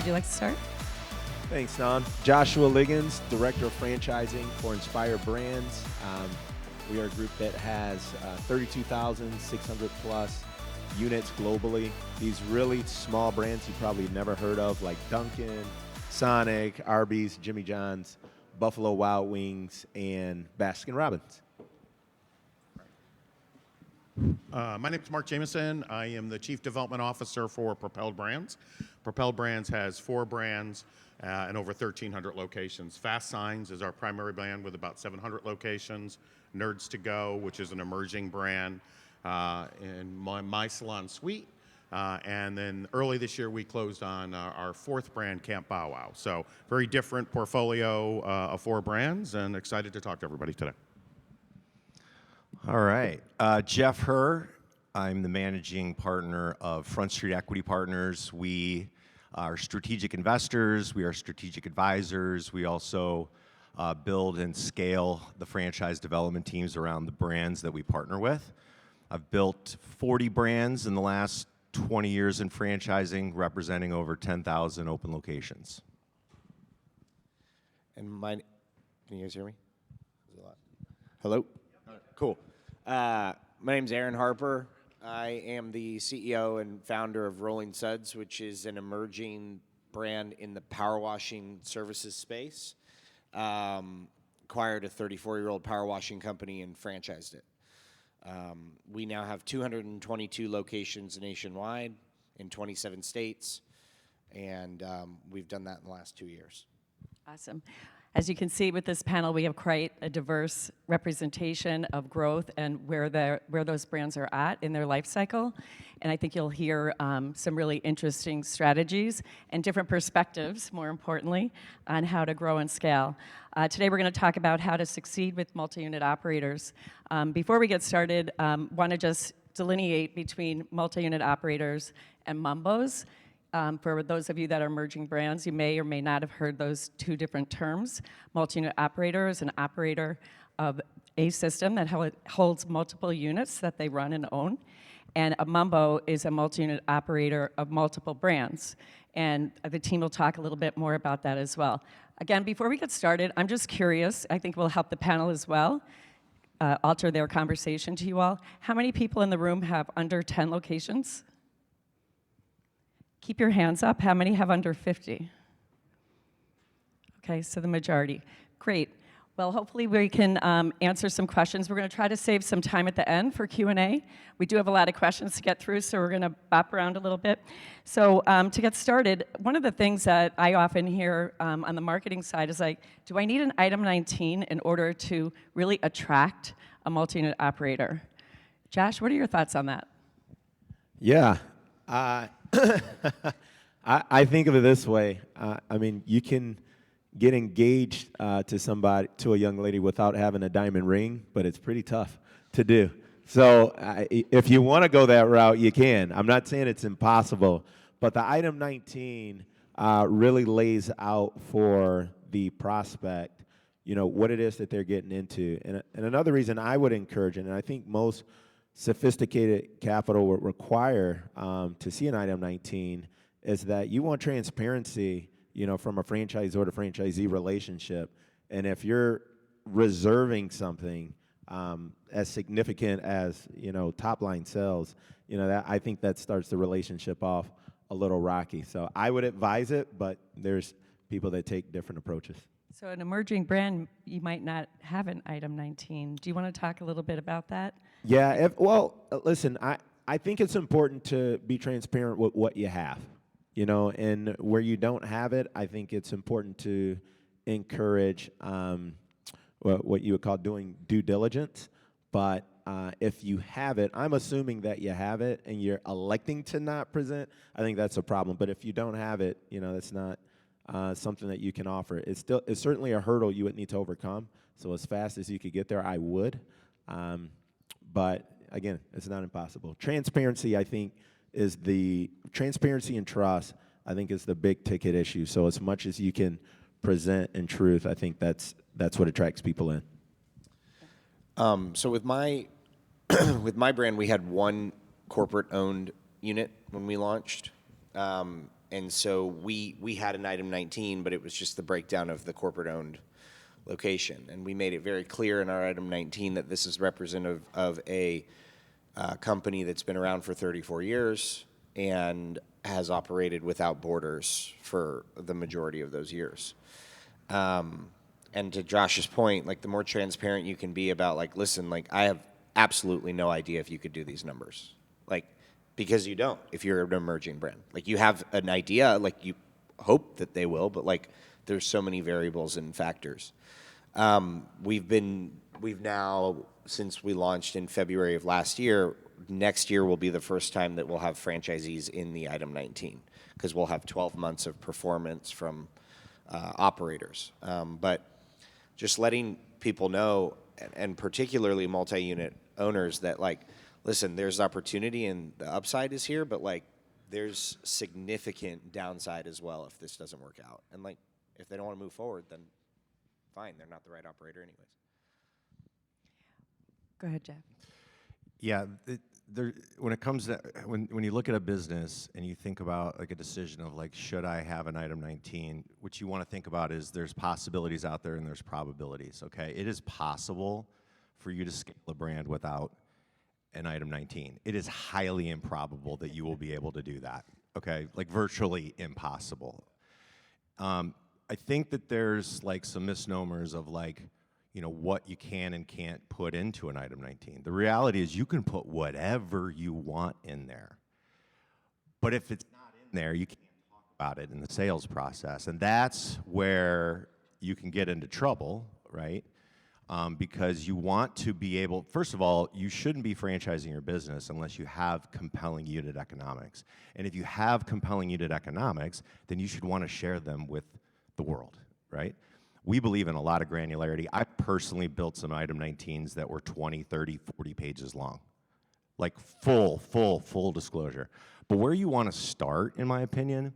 would you like to start? Thanks, Don. Joshua Liggins, Director of Franchising for Inspire Brands. We are a group that has 32,600 plus units globally. These really small brands you probably never heard of, like Dunkin', Sonic, Arby's, Jimmy John's, Buffalo Wild Wings, and Baskin Robbins. My name is Mark Jameson. I am the Chief Development Officer for Propelled Brands. Propelled Brands has 4 brands and over 1,300 locations. Fast Signs is our primary brand with about 700 locations. Nerds to Go, which is an emerging brand, and My Salon Suite. And then early this year, we closed on our 4th brand, Camp Bow Wow. So very different portfolio of 4 brands, and excited to talk to everybody today. All right. Jeff Herr. I'm the managing partner of Front Street Equity Partners. We are strategic investors. We are strategic advisors. We also build and scale the franchise development teams around the brands that we partner with. I've built 40 brands in the last 20 years in franchising, representing over 10,000 open locations. And can you guys hear me? Hello? Cool. My name's Aaron Harper. I am the CEO and founder of Rolling Suds, which is an emerging brand in the power washing services space. Acquired a 34-year-old power washing company and franchised it. We now have 222 locations nationwide in 27 states, and we've done that in the last 2 years. Awesome. As you can see with this panel, we have quite a diverse representation of growth and where those brands are at in their life cycle. And I think you'll hear some really interesting strategies and different perspectives, more importantly, on how to grow and scale. Today we're going to talk about how to succeed with multi-unit operators. Before we get started, want to just delineate between multi-unit operators and Mumbos. For those of you that are merging brands, you may or may not have heard those 2 different terms. Multi-unit operator is an operator of a system that holds multiple units that they run and own. And a Mumbo is a multi-unit operator of multiple brands. And the team will talk a little bit more about that as well. Again, before we get started, I'm just curious, I think will help the panel as well, alter their conversation to you all. How many people in the room have under 10 locations? Keep your hands up. How many have under 50? Okay, so the majority. Great. Well, hopefully we can answer some questions. We're going to try to save some time at the end for Q&A. We do have a lot of questions to get through, so we're going to bop around a little bit. So to get started, one of the things that I often hear on the marketing side is like, do I need an item 19 in order to really attract a multi-unit operator? Josh, what are your thoughts on that? Yeah. I think of it this way. I mean, you can get engaged to a young lady without having a diamond ring, but it's pretty tough to do. So if you want to go that route, you can. I'm not saying it's impossible, but the item 19 really lays out for the prospect, you know, what it is that they're getting into. And another reason I would encourage it, and I think most sophisticated capital would require to see an item 19 is that you want transparency, you know, from a franchisor to franchisee relationship. And if you're reserving something as significant as, you know, top line sales, you know, I think that starts the relationship off a little rocky. So I would advise it, but there's people that take different approaches. So an emerging brand, you might not have an item 19. Do you want to talk a little bit about that? Yeah, listen, I think it's important to be transparent with what you have, you know, and where you don't have it, I think it's important to encourage what you would call doing due diligence. But if you have it, I'm assuming that you have it and you're electing to not present, I think that's a problem. But if you don't have it, you know, that's not something that you can offer. It's certainly a hurdle you would need to overcome. So as fast as you could get there, I would. But again, it's not impossible. Transparency, I think, transparency and trust, I think, is the big ticket issue. So as much as you can present in truth, I think that's what attracts people in. So with my brand, we had one corporate-owned unit when we launched, And so we had an item 19, but it was just the breakdown of the corporate-owned location. And we made it very clear in our item 19 that this is representative of a company that's been around for 34 years and has operated without borders for the majority of those years. And to Josh's point, like the more transparent you can be about like, listen, like I have absolutely no idea if you could do these numbers. Like, because you don't, if you're an emerging brand. Like you have an idea, like you hope that they will, but like there's so many variables and factors. We've now, since we launched in February of last year, next year will be the first time that we'll have franchisees in the item 19 because we'll have 12 months of performance from operators. But just letting people know, and particularly multi-unit owners, that like, listen, there's opportunity and the upside is here, but like there's significant downside as well if this doesn't work out. And like, if they don't want to move forward, then fine, they're not the right operator anyways. Go ahead, Jeff. Yeah, when it comes to when you look at a business and you think about like a decision of like, should I have an item 19? What you want to think about is there's possibilities out there and there's probabilities. Okay, it is possible for you to scale a brand without an item 19. It is highly improbable that you will be able to do that. Okay, like virtually impossible. I think that there's like some misnomers of like, you know, what you can and can't put into an item 19. The reality is you can put whatever you want in there. But if it's not in there, you can't talk about it in the sales process. And that's where you can get into trouble, right? Because you want to be able, first of all, you shouldn't be franchising your business unless you have compelling unit economics. And if you have compelling unit economics, then you should want to share them with the world, right? We believe in a lot of granularity. I personally built some item 19s that were 20, 30, 40 pages long. Like full disclosure. But where you want to start, in my opinion,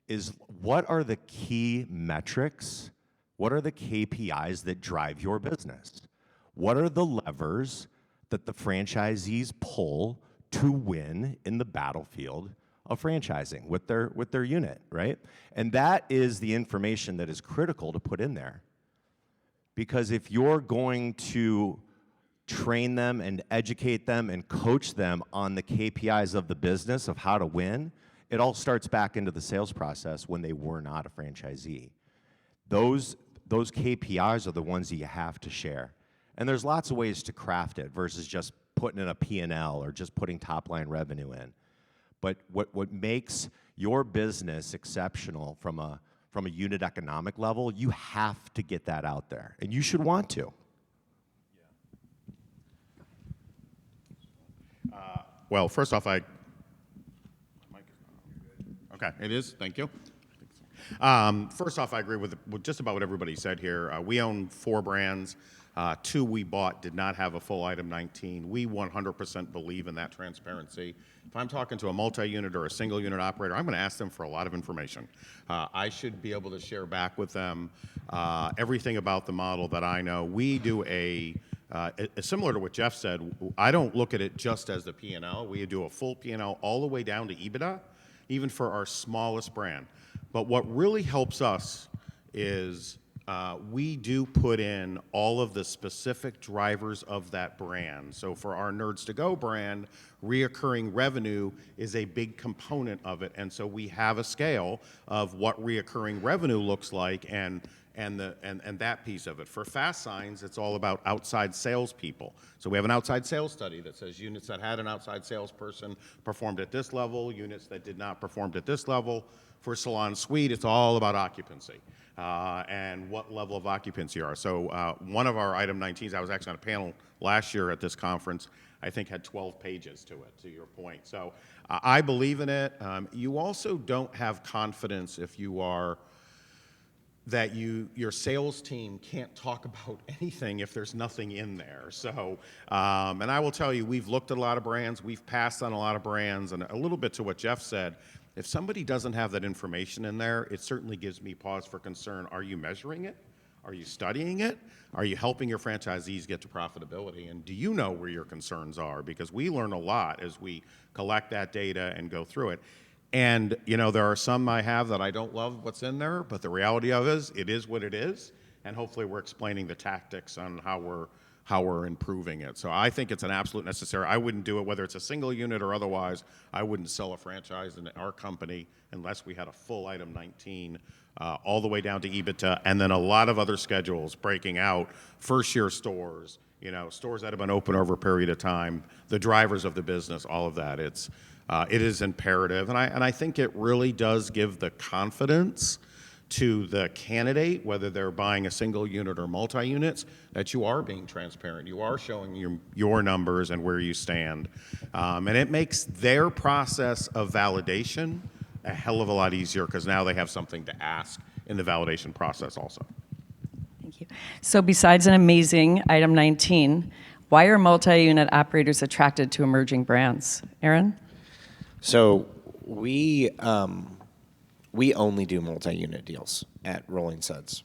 is what are the key metrics? What are the KPIs that drive your business? What are the levers that the franchisees pull to win in the battlefield of franchising with their unit, right? And that is the information that is critical to put in there. Because if you're going to train them and educate them and coach them on the KPIs of the business of how to win, it all starts back into the sales process when they were not a franchisee. Those KPIs are the ones that you have to share. And there's lots of ways to craft it versus just putting in a P&L or just putting top line revenue in. But what makes your business exceptional from a unit economic level, you have to get that out there, and you should want to. Well, first off, okay, it is. Thank you. First off, I agree with just about what everybody said here. We own 4 brands. 2 we bought did not have a full item 19. We 100% believe in that transparency. If I'm talking to a multi-unit or a single unit operator, I'm going to ask them for a lot of information. I should be able to share back with them everything about the model that I know. We do similar to what Jeff said, I don't look at it just as the P&L. We do a full P&L all the way down to EBITDA, even for our smallest brand. But what really helps us is we do put in all of the specific drivers of that brand. So for our Nerds to Go brand, reoccurring revenue is a big component of it. And so we have a scale of what reoccurring revenue looks like and that piece of it. For Fast Signs, it's all about outside salespeople. So we have an outside sales study that says units that had an outside salesperson performed at this level, units that did not perform at this level. For Salon Suite, it's all about occupancy and what level of occupancy you are. So one of our item 19s, I was actually on a panel last year at this conference, I think had 12 pages to it, to your point. So I believe in it. You also don't have confidence if you are that your sales team can't talk about anything if there's nothing in there. So, and I will tell you, we've looked at a lot of brands, we've passed on a lot of brands, and a little bit to what Jeff said, if somebody doesn't have that information in there, it certainly gives me pause for concern. Are you measuring it? Are you studying it? Are you helping your franchisees get to profitability? And do you know where your concerns are? Because we learn a lot as we collect that data and go through it. And, you know, there are some I have that I don't love what's in there, but the reality of it is what it is. And hopefully we're explaining the tactics on how we're improving it. So I think it's an absolute necessary. I wouldn't do it whether it's a single unit or otherwise. I wouldn't sell a franchise in our company unless we had a full item 19 all the way down to EBITDA, and then a lot of other schedules breaking out first-year stores, you know, stores that have been open over a period of time, the drivers of the business, all of that. It is imperative, and I think it really does give the confidence to the candidate, whether they're buying a single unit or multi-units, that you are being transparent. You are showing your numbers and where you stand. And it makes their process of validation a hell of a lot easier because now they have something to ask in the validation process also. Thank you. So besides an amazing item 19, why are multi-unit operators attracted to emerging brands? Aaron? So we only do multi-unit deals at Rolling Suds.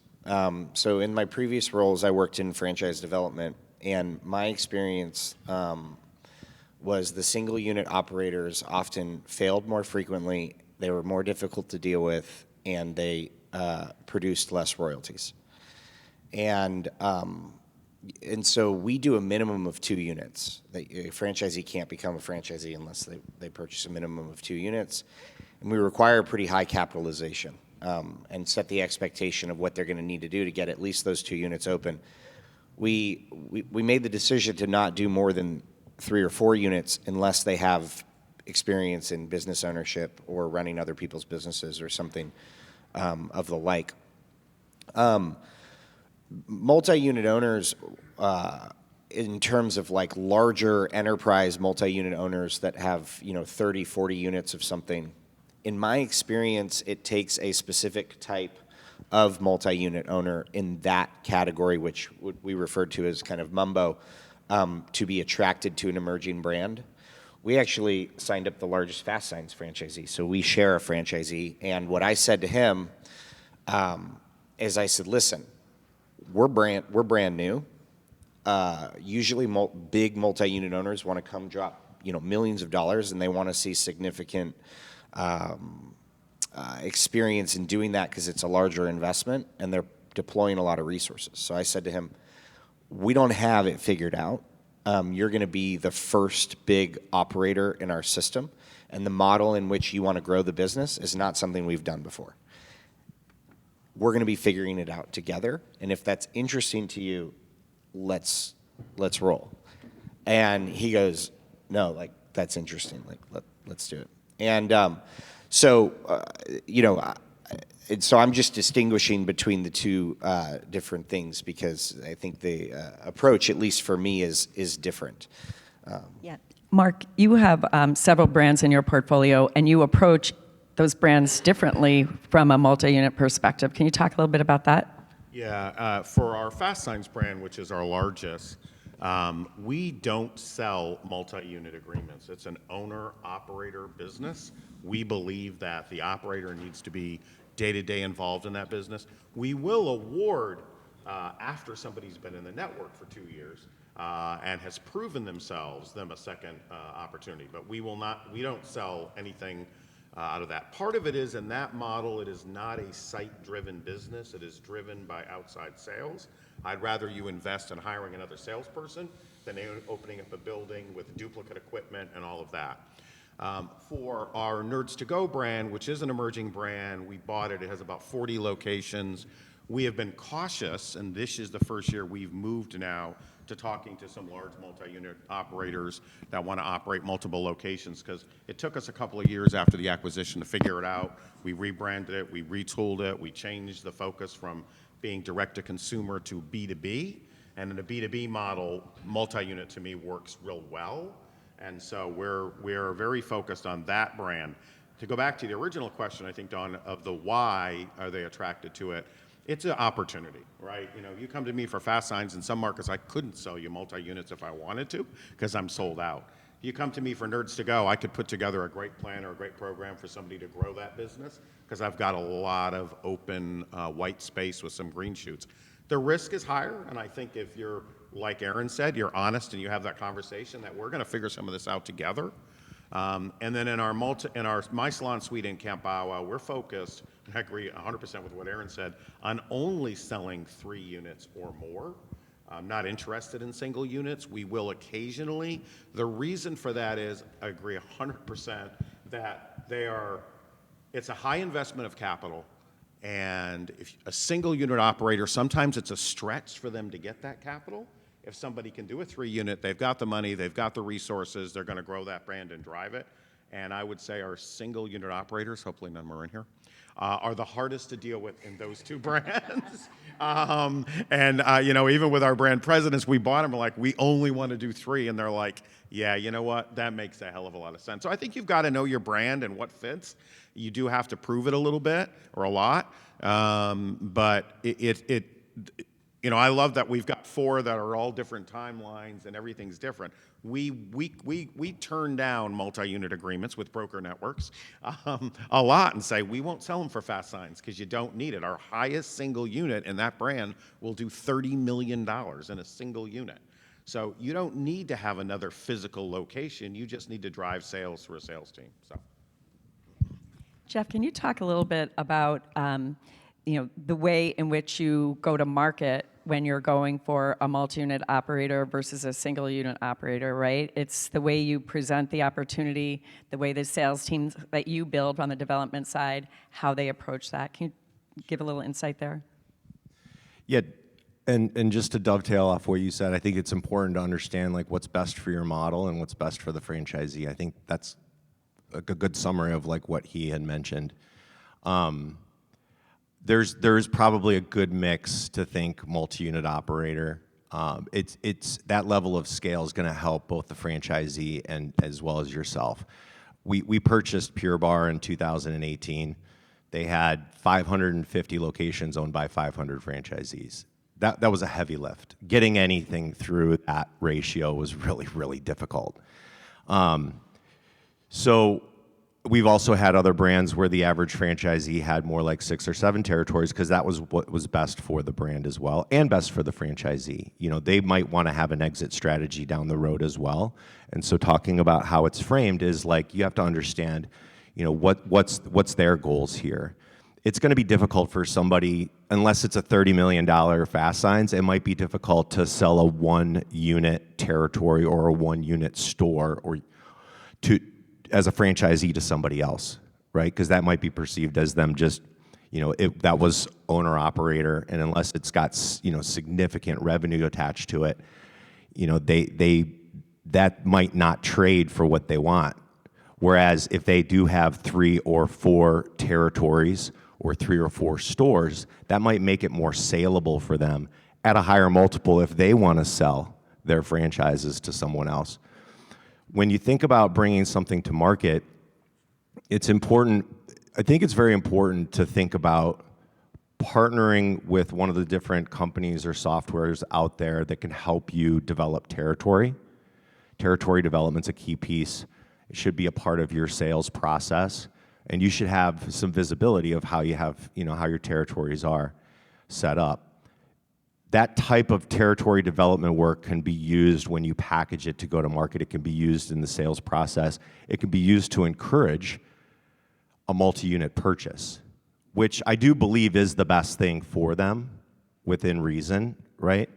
So in my previous roles, I worked in franchise development, and my experience was the single unit operators often failed more frequently, they were more difficult to deal with, and they produced less royalties. And so we do a minimum of 2 units. A franchisee can't become a franchisee unless they purchase a minimum of 2 units. And we require pretty high capitalization and set the expectation of what they're going to need to do to get at least those 2 units open. We made the decision to not do more than 3 or 4 units unless they have experience in business ownership or running other people's businesses or something of the like. Multi-unit owners, in terms of like larger enterprise multi-unit owners that have, you know, 30, 40 units of something, in my experience, it takes a specific type of multi-unit owner in that category, which we refer to as kind of mumbo, to be attracted to an emerging brand. We actually signed up the largest Fast Signs franchisee, so we share a franchisee. And what I said to him is I said, listen, we're brand new. Usually big multi-unit owners want to come drop, you know, millions of dollars, and they want to see significant experience in doing that because it's a larger investment and they're deploying a lot of resources. So I said to him, we don't have it figured out. You're going to be the first big operator in our system, and the model in which you want to grow the business is not something we've done before. We're going to be figuring it out together, and if that's interesting to you, let's roll. And he goes, no, like, that's interesting. Like, let's do it. And you know, and so I'm just distinguishing between the two different things because I think the approach, at least for me, is different. Yeah. Mark, you have several brands in your portfolio, and you approach those brands differently from a multi-unit perspective. Can you talk a little bit about that? Yeah, for our Fast Signs brand, which is our largest, we don't sell multi-unit agreements. It's an owner-operator business. We believe that the operator needs to be day-to-day involved in that business. We will award after somebody's been in the network for 2 years and has proven them a second opportunity. But we don't sell anything out of that. Part of it is in that model, it is not a site-driven business. It is driven by outside sales. I'd rather you invest in hiring another salesperson than opening up a building with duplicate equipment and all of that. For our Nerds To Go brand, which is an emerging brand, we bought it. It has about 40 locations. We have been cautious, and this is the first year we've moved now to talking to some large multi-unit operators that want to operate multiple locations because it took us a couple of years after the acquisition to figure it out. We rebranded it, we retooled it, we changed the focus from being direct to consumer to B2B. And in a B2B model, multi-unit to me works real well. And so we're very focused on that brand. To go back to the original question, I think, Dawn, of the why are they attracted to it, it's an opportunity, right? You know, you come to me for Fast Signs, in some markets I couldn't sell you multi-units if I wanted to because I'm sold out. You come to me for Nerds To Go, I could put together a great plan or a great program for somebody to grow that business because I've got a lot of open white space with some green shoots. The risk is higher, and I think if you're, like Aaron said, you're honest and you have that conversation that we're going to figure some of this out together. And then in our My Salon Suite in Camp Bawa, we're focused, and I agree 100% with what Aaron said, on only selling 3 units or more. I'm not interested in single units. We will occasionally. The reason for that is, I agree 100% that it's a high investment of capital. And if a single unit operator, sometimes it's a stretch for them to get that capital. If somebody can do a 3 unit, they've got the money, they've got the resources, they're going to grow that brand and drive it. And I would say our single unit operators, hopefully none more in here, are the hardest to deal with in those 2 brands. Even with our brand presidents, we bought them like, we only want to do 3. And they're like, yeah, you know what? That makes a hell of a lot of sense. So I think you've got to know your brand and what fits. You do have to prove it a little bit or a lot. But I love that we've got 4 that are all different timelines and everything's different. We turn down multi-unit agreements with broker networks a lot and say, we won't sell them for Fast Signs because you don't need it. Our highest single unit in that brand will do $30 million in a single unit. So you don't need to have another physical location. You just need to drive sales through a sales team. So. Jeff, can you talk a little bit about the way in which you go to market when you're going for a multi-unit operator versus a single unit operator, right? It's the way you present the opportunity, the way the sales teams that you build on the development side, how they approach that. Can you give a little insight there? Yeah, and just to dovetail off what you said, I think it's important to understand like what's best for your model and what's best for the franchisee. I think that's a good summary of like what he had mentioned. There's probably a good mix to think multi-unit operator. It's that level of scale is going to help both the franchisee and as well as yourself. We purchased Pure Barre in 2018. They had 550 locations owned by 500 franchisees. That was a heavy lift. Getting anything through that ratio was really, really difficult. So we've also had other brands where the average franchisee had more like 6 or 7 territories because that was what was best for the brand as well and best for the franchisee. They might want to have an exit strategy down the road as well. And so talking about how it's framed is like you have to understand, what's their goals here. It's going to be difficult for somebody, unless it's a $30 million Fast Signs, it might be difficult to sell a 1-unit territory or a 1-unit store or as a franchisee to somebody else, right? Because that might be perceived as them just, that was owner operator, and unless it's got significant revenue attached to it, that might not trade for what they want. Whereas if they do have 3 or 4 territories or 3 or 4 stores, that might make it more saleable for them at a higher multiple if they want to sell their franchises to someone else. When you think about bringing something to market, it's important, I think it's very important to think about partnering with one of the different companies or softwares out there that can help you develop territory. Territory development's a key piece. It should be a part of your sales process, and you should have some visibility of how you have, how your territories are set up. That type of territory development work can be used when you package it to go to market. It can be used in the sales process. It can be used to encourage a multi-unit purchase, which I do believe is the best thing for them within reason, right?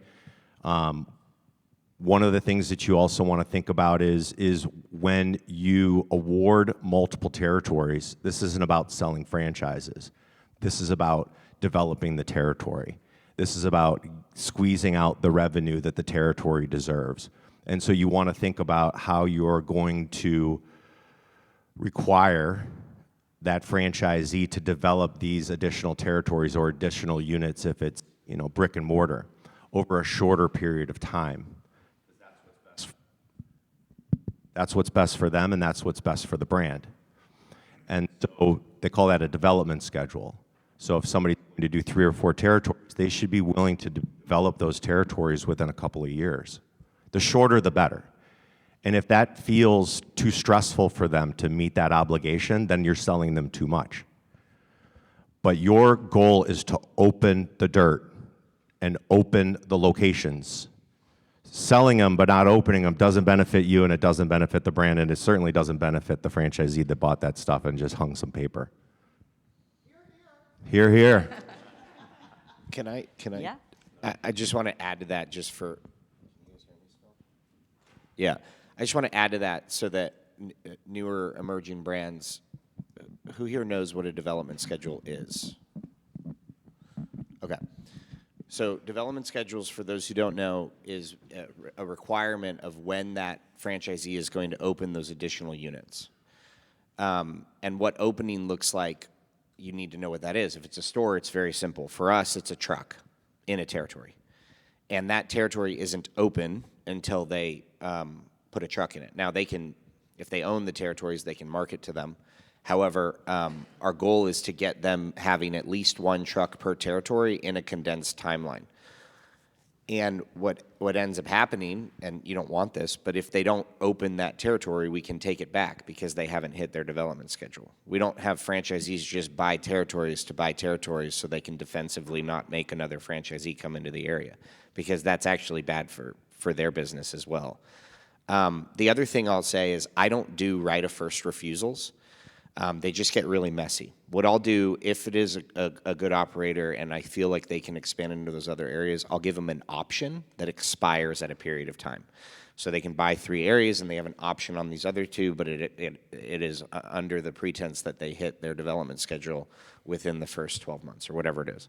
One of the things that you also want to think about is when you award multiple territories, this isn't about selling franchises. This is about developing the territory. This is about squeezing out the revenue that the territory deserves. And so you want to think about how you're going to require that franchisee to develop these additional territories or additional units if it's, brick and mortar over a shorter period of time. That's what's best for them, and that's what's best for the brand. And so they call that a development schedule. So if somebody's going to do 3 or 4 territories, they should be willing to develop those territories within a couple of years. The shorter, the better. And if that feels too stressful for them to meet that obligation, then you're selling them too much. But your goal is to open the dirt and open the locations selling them but not opening them doesn't benefit you, and it doesn't benefit the brand, and it certainly doesn't benefit the franchisee that bought that stuff and just hung some paper. Hear, hear. Can I? Yeah. I just want to add to that just for. Yeah, I just want to add to that so that newer emerging brands, who here knows what a development schedule is? Okay. So development schedules, for those who don't know, is a requirement of when that franchisee is going to open those additional units. And what opening looks like, you need to know what that is. If it's a store, it's very simple. For us, it's a truck in a territory. And that territory isn't open until they put a truck in it. Now, they can, if they own the territories, they can market to them. However, our goal is to get them having at least one truck per territory in a condensed timeline. And what ends up happening, and you don't want this, but if they don't open that territory, we can take it back because they haven't hit their development schedule. We don't have franchisees just buy territories to buy territories so they can defensively not make another franchisee come into the area, because that's actually bad for their business as well. The other thing I'll say is I don't do right of first refusals. They just get really messy. What I'll do, if it is a good operator and I feel like they can expand into those other areas, I'll give them an option that expires at a period of time. So they can buy 3 areas and they have an option on these other 2, but it is under the pretense that they hit their development schedule within the first 12 months or whatever it is.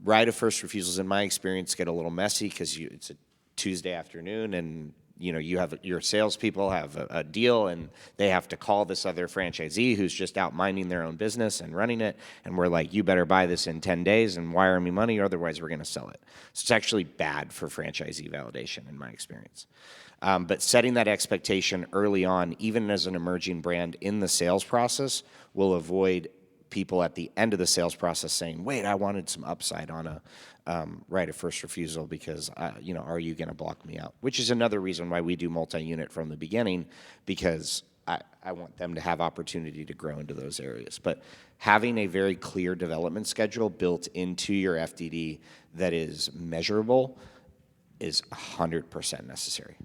Right of first refusals, in my experience, get a little messy because it's a Tuesday afternoon and you have your salespeople have a deal and they have to call this other franchisee who's just out minding their own business and running it. And we're like, you better buy this in 10 days and wire me money, or otherwise we're going to sell it. So it's actually bad for franchisee validation in my experience. But setting that expectation early on, even as an emerging brand in the sales process, will avoid people at the end of the sales process saying, wait, I wanted some upside on a right of first refusal because, are you going to block me out? Which is another reason why we do multi-unit from the beginning, because I want them to have opportunity to grow into those areas. But having a very clear development schedule built into your FDD that is measurable is 100% necessary.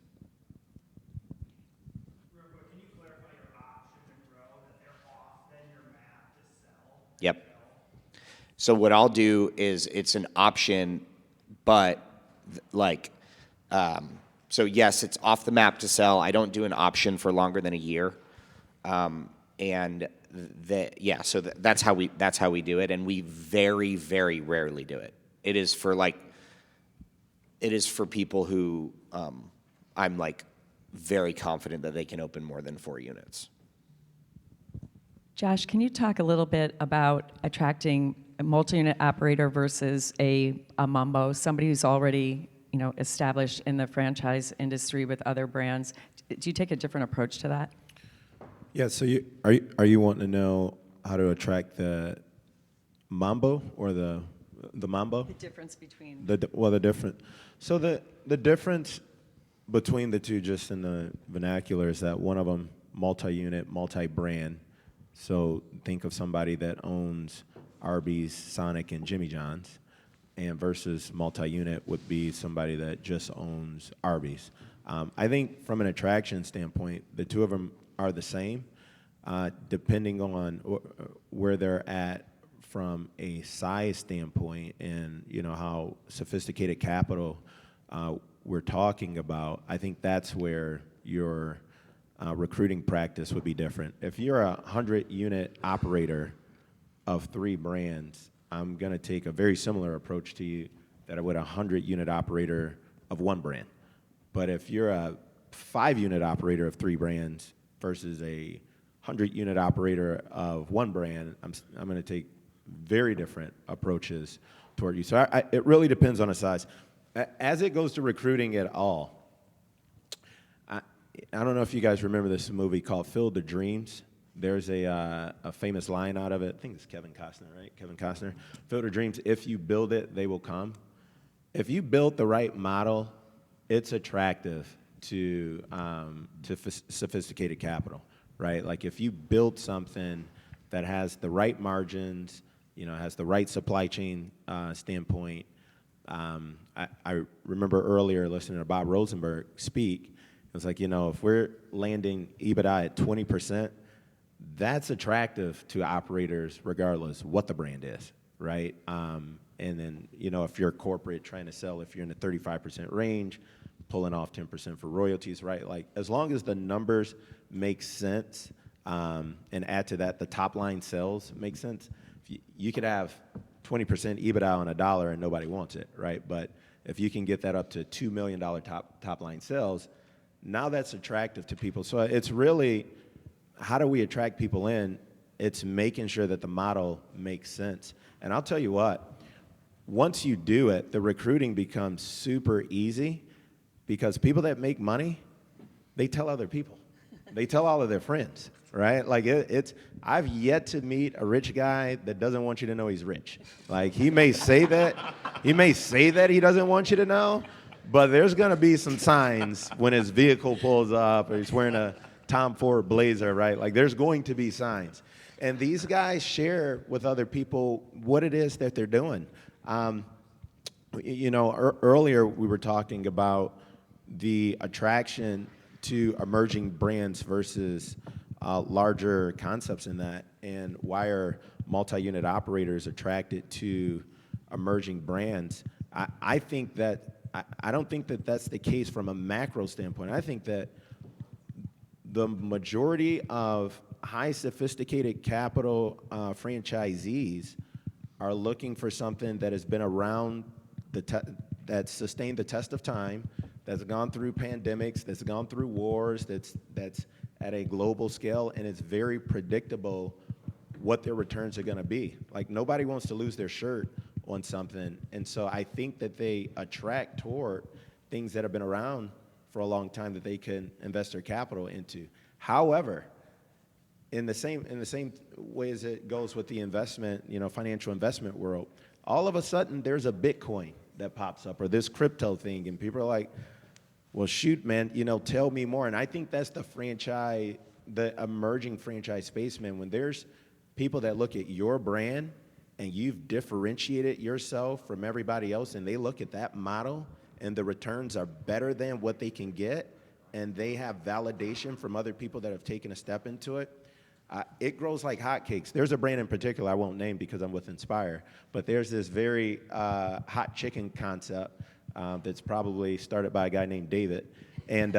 Yep. So what I'll do is it's an option, but so yes, it's off the map to sell. I don't do an option for longer than a year. So that's how we do it. And we very, very rarely do it. It is for people who I'm very confident that they can open more than 4 units. Josh, can you talk a little bit about attracting a multi-unit operator versus a Mambo, somebody who's already established in the franchise industry with other brands? Do you take a different approach to that? Yeah. So are you wanting to know how to attract the Mambo or the Mambo? The difference between The different. So the difference between the two, just in the vernacular, is that one of them multi-unit, multi-brand. So think of somebody that owns Arby's, Sonic, and Jimmy John's, and versus multi-unit would be somebody that just owns Arby's. I think from an attraction standpoint, the two of them are the same, depending on where they're at from a size standpoint and how sophisticated capital we're talking about. I think that's where your recruiting practice would be different. If you're a 100-unit operator of 3 brands, I'm going to take a very similar approach to you that I would a 100-unit operator of 1 brand. But if you're a 5-unit operator of 3 brands versus a 100-unit operator of 1 brand, I'm going to take very different approaches toward you. So it really depends on the size. As it goes to recruiting at all, I don't know if you guys remember this movie called Field of Dreams. There's a famous line out of it. I think it's Kevin Costner, right? Kevin Costner. Field of Dreams, if you build it, they will come. If you build the right model, it's attractive to sophisticated capital, right? Like if you build something that has the right margins, has the right supply chain standpoint, I remember earlier listening to Bob Rosenberg speak. It was like, you know, if we're landing EBITDA at 20%, that's attractive to operators regardless what the brand is, right? And then, you know, if you're corporate trying to sell, if you're in the 35% range, pulling off 10% for royalties, right? Like, as long as the numbers make sense, and add to that the top line sales make sense, you could have 20% EBITDA on $1 and nobody wants it, right? But if you can get that up to $2 million top line sales, now that's attractive to people. So it's really, how do we attract people in? It's making sure that the model makes sense. And I'll tell you what, once you do it, the recruiting becomes super easy because people that make money, they tell other people. They tell all of their friends, right? Like I've yet to meet a rich guy that doesn't want you to know he's rich. Like he may say that he doesn't want you to know, but there's gonna be some signs when his vehicle pulls up or he's wearing a Tom Ford Blazer, right? Like there's going to be signs. And these guys share with other people what it is that they're doing. You know, earlier we were talking about the attraction to emerging brands versus larger concepts in that, and why are multi-unit operators attracted to emerging brands. I think that, I don't think that that's the case from a macro standpoint. I think that the majority of high sophisticated capital franchisees are looking for something that has been around, that's sustained the test of time, that's gone through pandemics, that's gone through wars, that's at a global scale, and it's very predictable what their returns are gonna be. Like nobody wants to lose their shirt on something, and so I think that they attract toward things that have been around for a long time that they can invest their capital into. However, in the same way as it goes with the investment, you know, financial investment world, all of a sudden there's a Bitcoin that pops up or this crypto thing, and people are like, well, shoot, man, you know, tell me more. And I think that's the emerging franchise space, man. When there's people that look at your brand and you've differentiated yourself from everybody else, and they look at that model and the returns are better than what they can get, and they have validation from other people that have taken a step into it, it grows like hotcakes. There's a brand in particular I won't name because I'm with Inspire, but there's this very hot chicken concept that's probably started by a guy named David. And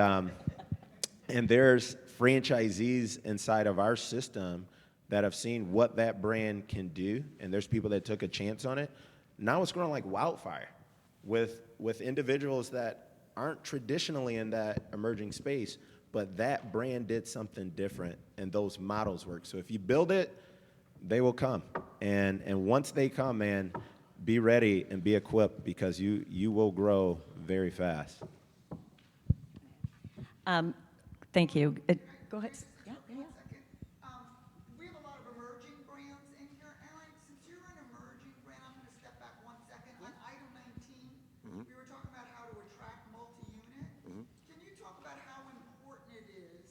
there's franchisees inside of our system that have seen what that brand can do, and there's people that took a chance on it. Now it's growing like wildfire with individuals that aren't traditionally in that emerging space, but that brand did something different, and those models work. So if you build it, they will come. And once they come, man, be ready and be equipped because you will grow very fast. Thank you. Go ahead. Yeah. We have a lot of emerging brands in here. Aaron, since you're an emerging brand, I'm going to step back 1 second. On item 19, we were talking about how to attract multi-unit. Can you talk about how important it is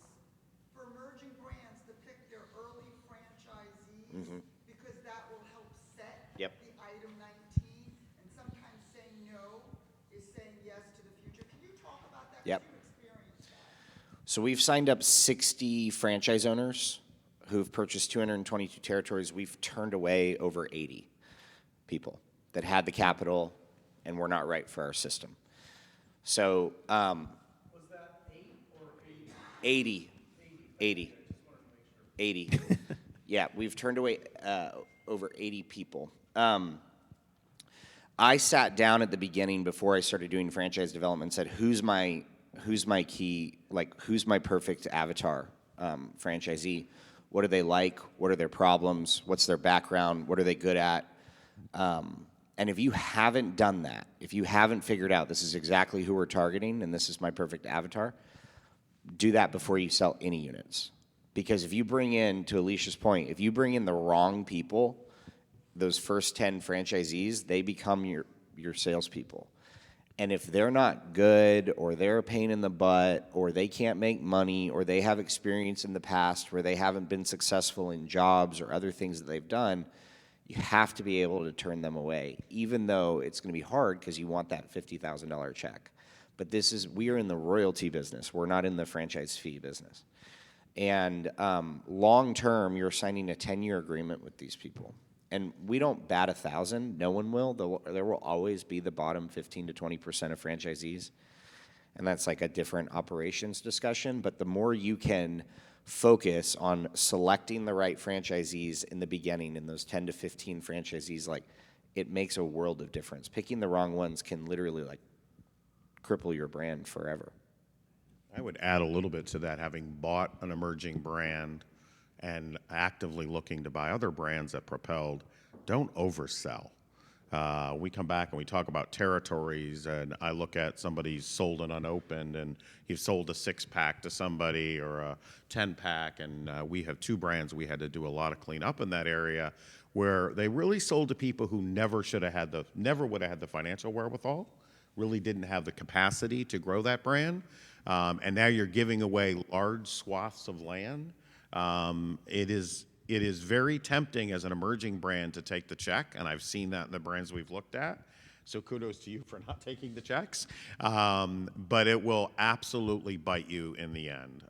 for emerging brands to pick their early franchisees? Because that will help set the item 19. And sometimes saying no is saying yes to the future. Can you talk about that? Yep. You experienced that. So we've signed up 60 franchise owners who've purchased 222 territories. We've turned away over 80 people that had the capital and were not right for our system. So, was that 8 or 80? 80. 80. Yeah, we've turned away over 80 people. I sat down at the beginning before I started doing franchise development and said, who's my key, like who's my perfect avatar franchisee? What do they like? What are their problems? What's their background? What are they good at? And if you haven't done that, if you haven't figured out this is exactly who we're targeting and this is my perfect avatar, do that before you sell any units. Because if you bring in, to Alicia's point, if you bring in the wrong people, those first 10 franchisees, they become your salespeople. And if they're not good, or they're a pain in the butt, or they can't make money, or they have experience in the past where they haven't been successful in jobs or other things that they've done, You have to be able to turn them away, even though it's going to be hard because you want that $50,000 check. But we are in the royalty business. We're not in the franchise fee business. And long term, you're signing a 10-year agreement with these people. And we don't bat 1,000. No one will. There will always be the bottom 15 to 20% of franchisees. And that's like a different operations discussion. But the more you can focus on selecting the right franchisees in the beginning, in those 10 to 15 franchisees, like, it makes a world of difference. Picking the wrong ones can literally like cripple your brand forever. I would add a little bit to that, having bought an emerging brand and actively looking to buy other brands at Propelled. Don't oversell. We come back and we talk about territories, and I look at somebody's sold an unopened, and you've sold a 6-pack to somebody or a 10-pack, and we have 2 brands we had to do a lot of cleanup in that area where they really sold to people who never would have had the financial wherewithal, really didn't have the capacity to grow that brand, and now you're giving away large swaths of land. It is very tempting as an emerging brand to take the check, and I've seen that in the brands we've looked at. So kudos to you for not taking the checks. But it will absolutely bite you in the end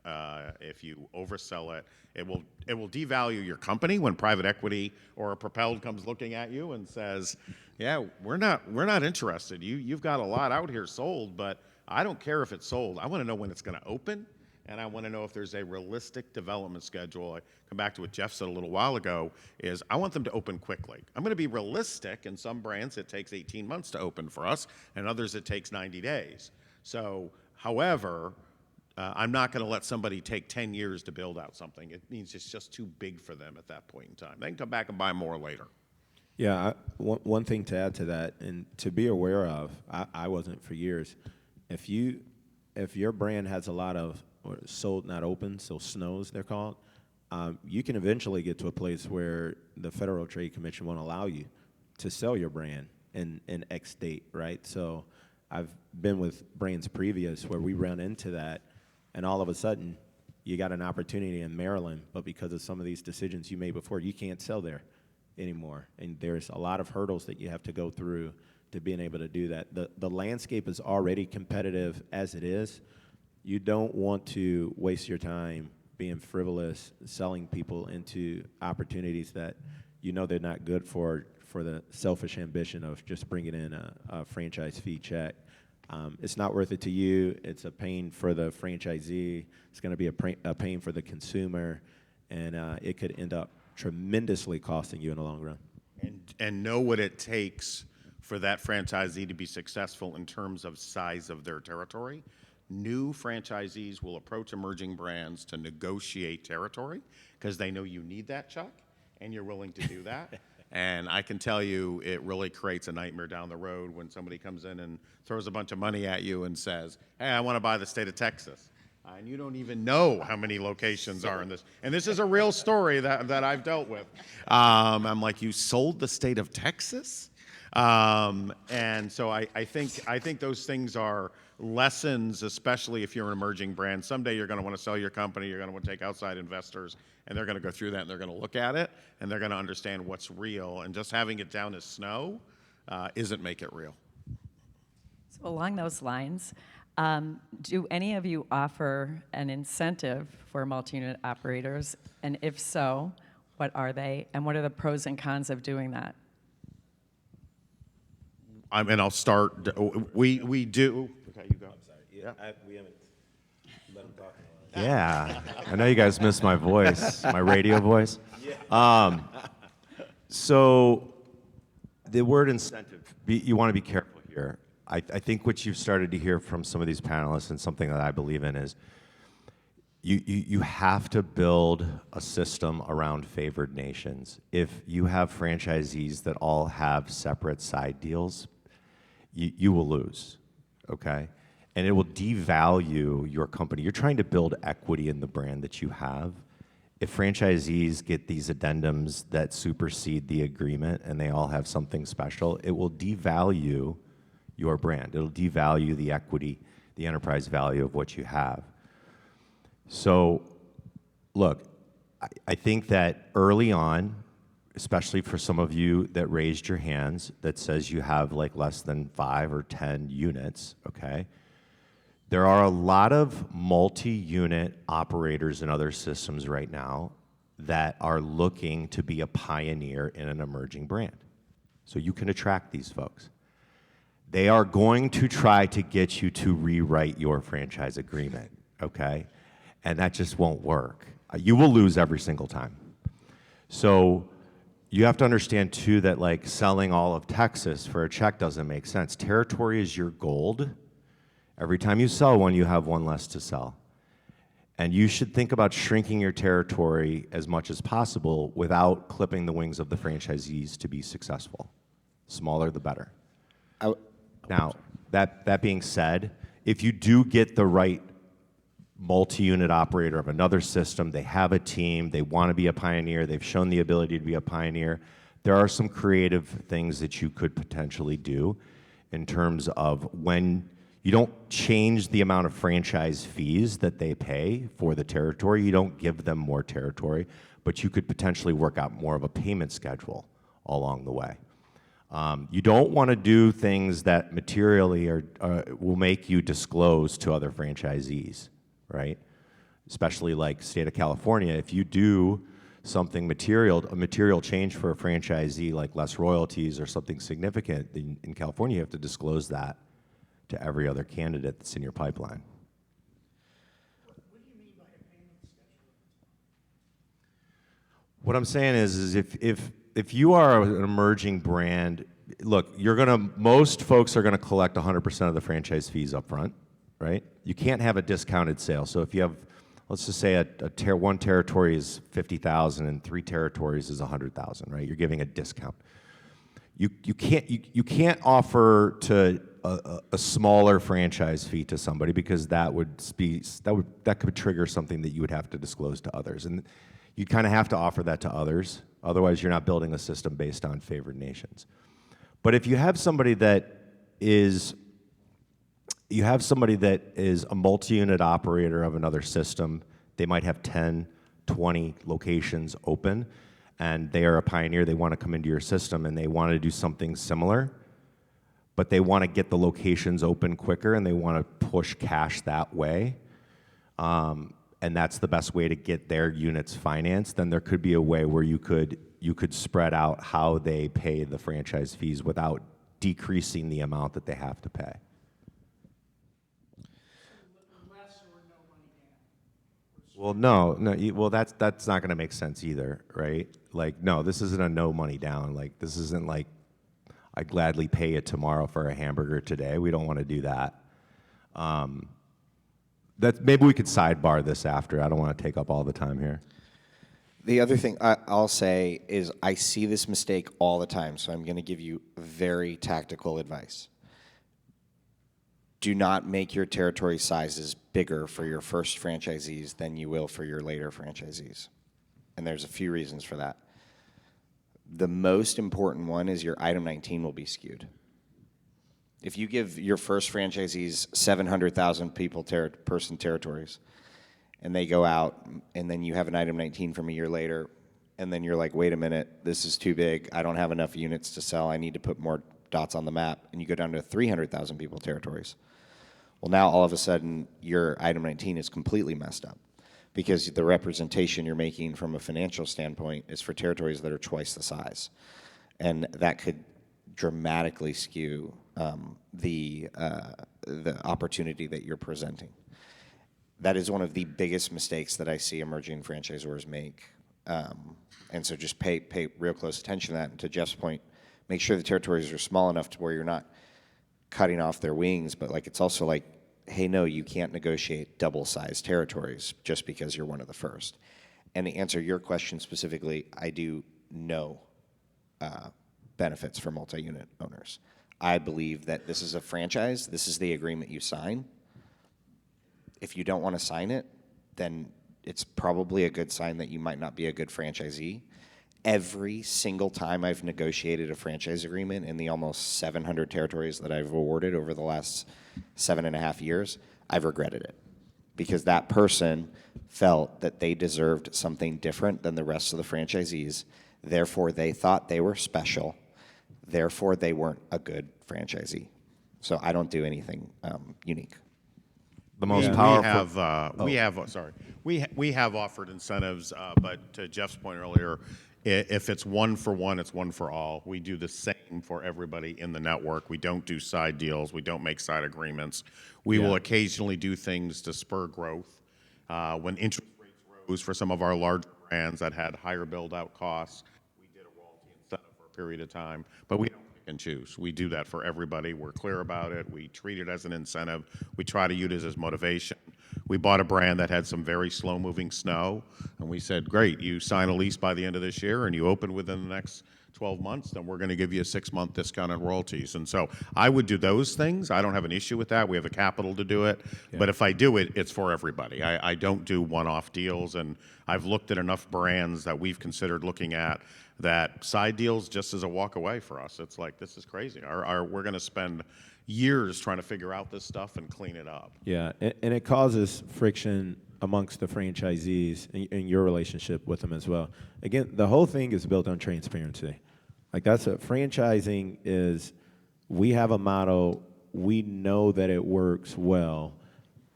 if you oversell it. It will devalue your company when private equity or a Propelled comes looking at you and says, "Yeah, we're not interested. You've got a lot out here sold, but I don't care if it's sold. I want to know when it's going to open." And I want to know if there's a realistic development schedule. I come back to what Jeff said a little while ago, is I want them to open quickly. I'm going to be realistic. In some brands, it takes 18 months to open for us, and others, it takes 90 days. So, however, I'm not going to let somebody take 10 years to build out something. It means it's just too big for them at that point in time. They can come back and buy more later. Yeah, one thing to add to that, and to be aware of, I wasn't for years. If your brand has a lot of or sold not open, so SNOs they're called, you can eventually get to a place where the Federal Trade Commission won't allow you to sell your brand in X date, right? So I've been with brands previous where we run into that, and all of a sudden you got an opportunity in Maryland, but because of some of these decisions you made before, you can't sell there anymore. And there's a lot of hurdles that you have to go through to being able to do that. The landscape is already competitive as it is. You don't want to waste your time being frivolous, selling people into opportunities that you know they're not good for the selfish ambition of just bringing in a franchise fee check. It's not worth it to you. It's a pain for the franchisee. It's going to be a pain for the consumer, and it could end up tremendously costing you in the long run. And know what it takes for that franchisee to be successful in terms of size of their territory. New franchisees will approach emerging brands to negotiate territory because they know you need that, Chuck, and you're willing to do that. And I can tell you it really creates a nightmare down the road when somebody comes in and throws a bunch of money at you and says, "Hey, I want to buy the state of Texas." And you don't even know how many locations are in this. And this is a real story that I've dealt with. I'm like, "You sold the state of Texas?" And so I think those things are lessons, especially if you're an emerging brand. Someday you're going to want to sell your company, you're going to want to take outside investors, and they're going to go through that, and they're going to look at it, and they're going to understand what's real. And just having it down as snow isn't make it real. So along those lines, do any of you offer an incentive for multi-unit operators? And if so, what are they? And what are the pros and cons of doing that? And I'll start. We do. Okay, you go. I'm sorry. We haven't let him talk. Yeah, I know you guys miss my voice, my radio voice. So the word incentive, you want to be careful here. I think what you've started to hear from some of these panelists, and something that I believe in, is you have to build a system around favored nations. If you have franchisees that all have separate side deals, you will lose, okay? And it will devalue your company. You're trying to build equity in the brand that you have. If franchisees get these addendums that supersede the agreement and they all have something special, it will devalue your brand. It'll devalue the equity, the enterprise value of what you have. So, look, I think that early on, especially for some of you that raised your hands, that says you have like less than 5 or 10 units, okay? There are a lot of multi-unit operators in other systems right now that are looking to be a pioneer in an emerging brand. So you can attract these folks. They are going to try to get you to rewrite your franchise agreement, okay? And that just won't work. You will lose every single time. So you have to understand too that like selling all of Texas for a check doesn't make sense. Territory is your gold. Every time you sell one, you have one less to sell. And you should think about shrinking your territory as much as possible without clipping the wings of the franchisees to be successful. Smaller, the better. Now, that being said, if you do get the right multi-unit operator of another system, they have a team, they want to be a pioneer, they've shown the ability to be a pioneer, there are some creative things that you could potentially do in terms of when you don't change the amount of franchise fees that they pay for the territory, you don't give them more territory, but you could potentially work out more of a payment schedule along the way. You don't want to do things that materially will make you disclose to other franchisees, right? Especially like state of California, if you do something a material change for a franchisee like less royalties or something significant, in California you have to disclose that to every other candidate that's in your pipeline. What I'm saying is if you are an emerging brand, look, most folks are gonna collect 100% of the franchise fees up front, right? You can't have a discounted sale. So if you have, let's just say one territory is 50,000 and 3 territories is 100,000, right? You're giving a discount. You can't offer to a smaller franchise fee to somebody because that could trigger something that you would have to disclose to others, and you kind of have to offer that to others. Otherwise, you're not building a system based on favored nations. But if you have somebody that is a multi-unit operator of another system, they might have 10, 20 locations open, and they are a pioneer, they want to come into your system and they want to do something similar, but they want to get the locations open quicker and they want to push cash that way, and that's the best way to get their units financed, then there could be a way where you could spread out how they pay the franchise fees without decreasing the amount that they have to pay. Well, well, that's not going to make sense either, right? Like, no, this isn't a no money down. Like, this isn't like I'd gladly pay it tomorrow for a hamburger today. We don't want to do that. Maybe we could sidebar this after. I don't want to take up all the time here. The other thing I'll say is I see this mistake all the time, so I'm going to give you very tactical advice. Do not make your territory sizes bigger for your first franchisees than you will for your later franchisees. And there's a few reasons for that. The most important one is your item 19 will be skewed. If you give your first franchisees 700,000 person territories, and they go out, and then you have an item 19 from a year later, and then you're like, wait a minute, this is too big. I don't have enough units to sell. I need to put more dots on the map. And you go down to 300,000 people territories. Well, now all of a sudden, your item 19 is completely messed up because the representation you're making from a financial standpoint is for territories that are twice the size. And that could dramatically skew the opportunity that you're presenting. That is one of the biggest mistakes that I see emerging franchisors make. And so just pay real close attention to that. And to Jeff's point, make sure the territories are small enough to where you're not cutting off their wings, but like it's also like, hey, no, you can't negotiate double-sized territories just because you're one of the first. And to answer your question specifically, I do know benefits for multi-unit owners. I believe that this is a franchise. This is the agreement you sign. If you don't want to sign it, then it's probably a good sign that you might not be a good franchisee. Every single time I've negotiated a franchise agreement in the almost 700 territories that I've awarded over the last 7.5 years, I've regretted it because that person felt that they deserved something different than the rest of the franchisees. Therefore, they thought they were special. Therefore, they weren't a good franchisee. So I don't do anything unique. The most We powerful. we have offered incentives, but to Jeff's point earlier, if it's one for one, it's one for all. We do the same for everybody in the network. We don't do side deals. We don't make side agreements. We will occasionally do things to spur growth. When interest rates rose for some of our large brands that had higher build-out costs, we did a royalty incentive for a period of time, but we don't pick and choose. We do that for everybody. We're clear about it. We treat it as an incentive. We try to use it as motivation. We bought a brand that had some very slow-moving snow, and we said, great, you sign a lease by the end of this year and you open within the next 12 months, then we're going to give you a 6-month discount on royalties. And so I would do those things. I don't have an issue with that. We have the capital to do it. But if I do it, it's for everybody. I don't do one-off deals, and I've looked at enough brands that we've considered looking at that side deals just as a walk away for us. It's like, this is crazy. We're going to spend years trying to figure out this stuff and clean it up. Yeah, and it causes friction amongst the franchisees in your relationship with them as well. Again, the whole thing is built on transparency. Like that's what franchising is. We have a model. We know that it works well,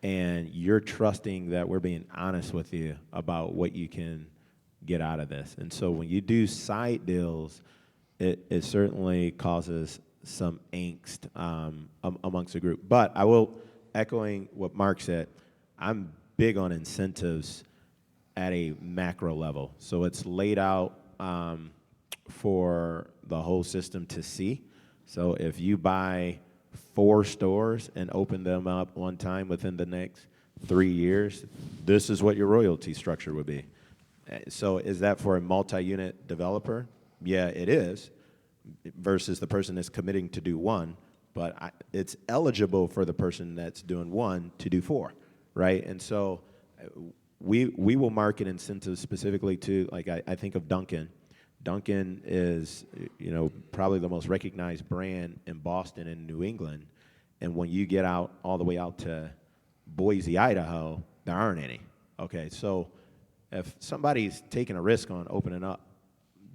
and you're trusting that we're being honest with you about what you can get out of this. And so when you do side deals, it certainly causes some angst amongst the group. But I will, echoing what Mark said, I'm big on incentives at a macro level. So it's laid out for the whole system to see. So if you buy 4 stores and open them up one time within the next 3 years, this is what your royalty structure would be. So is that for a multi-unit developer? Yeah, it is, versus the person that's committing to do 1, but it's eligible for the person that's doing 1 to do 4, right? And so we will market incentives specifically to, like I think of Dunkin'. Dunkin' is, probably the most recognized brand in Boston and New England. And when you get out all the way out to Boise, Idaho, there aren't any. Okay, so if somebody's taking a risk on opening up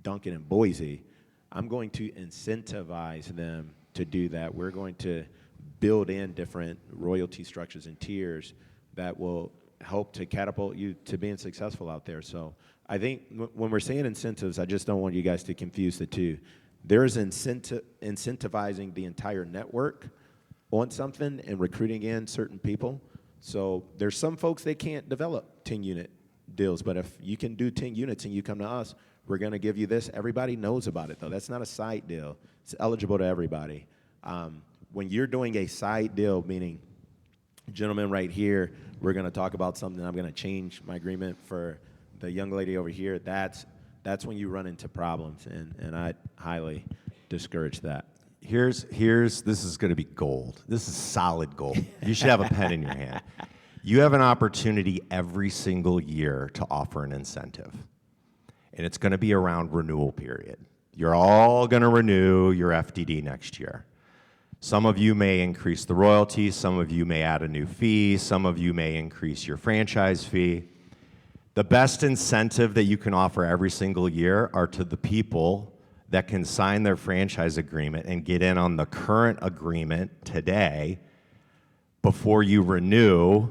Dunkin' in Boise, I'm going to incentivize them to do that. We're going to build in different royalty structures and tiers that will help to catapult you to being successful out there. So I think when we're saying incentives, I just don't want you guys to confuse the two. There's incentivizing the entire network on something and recruiting in certain people. So there's some folks that can't develop 10-unit deals, but if you can do 10 units and you come to us, we're going to give you this. Everybody knows about it, though. That's not a side deal. It's eligible to everybody. When you're doing a side deal, meaning, gentlemen right here, we're going to talk about something. I'm going to change my agreement for the young lady over here. That's when you run into problems, and I highly discourage that. This is going to be gold. This is solid gold. You should have a pen in your hand. You have an opportunity every single year to offer an incentive, and it's going to be around renewal period. You're all going to renew your FDD next year. Some of you may increase the royalty, some of you may add a new fee, some of you may increase your franchise fee. The best incentive that you can offer every single year are to the people that can sign their franchise agreement and get in on the current agreement today before you renew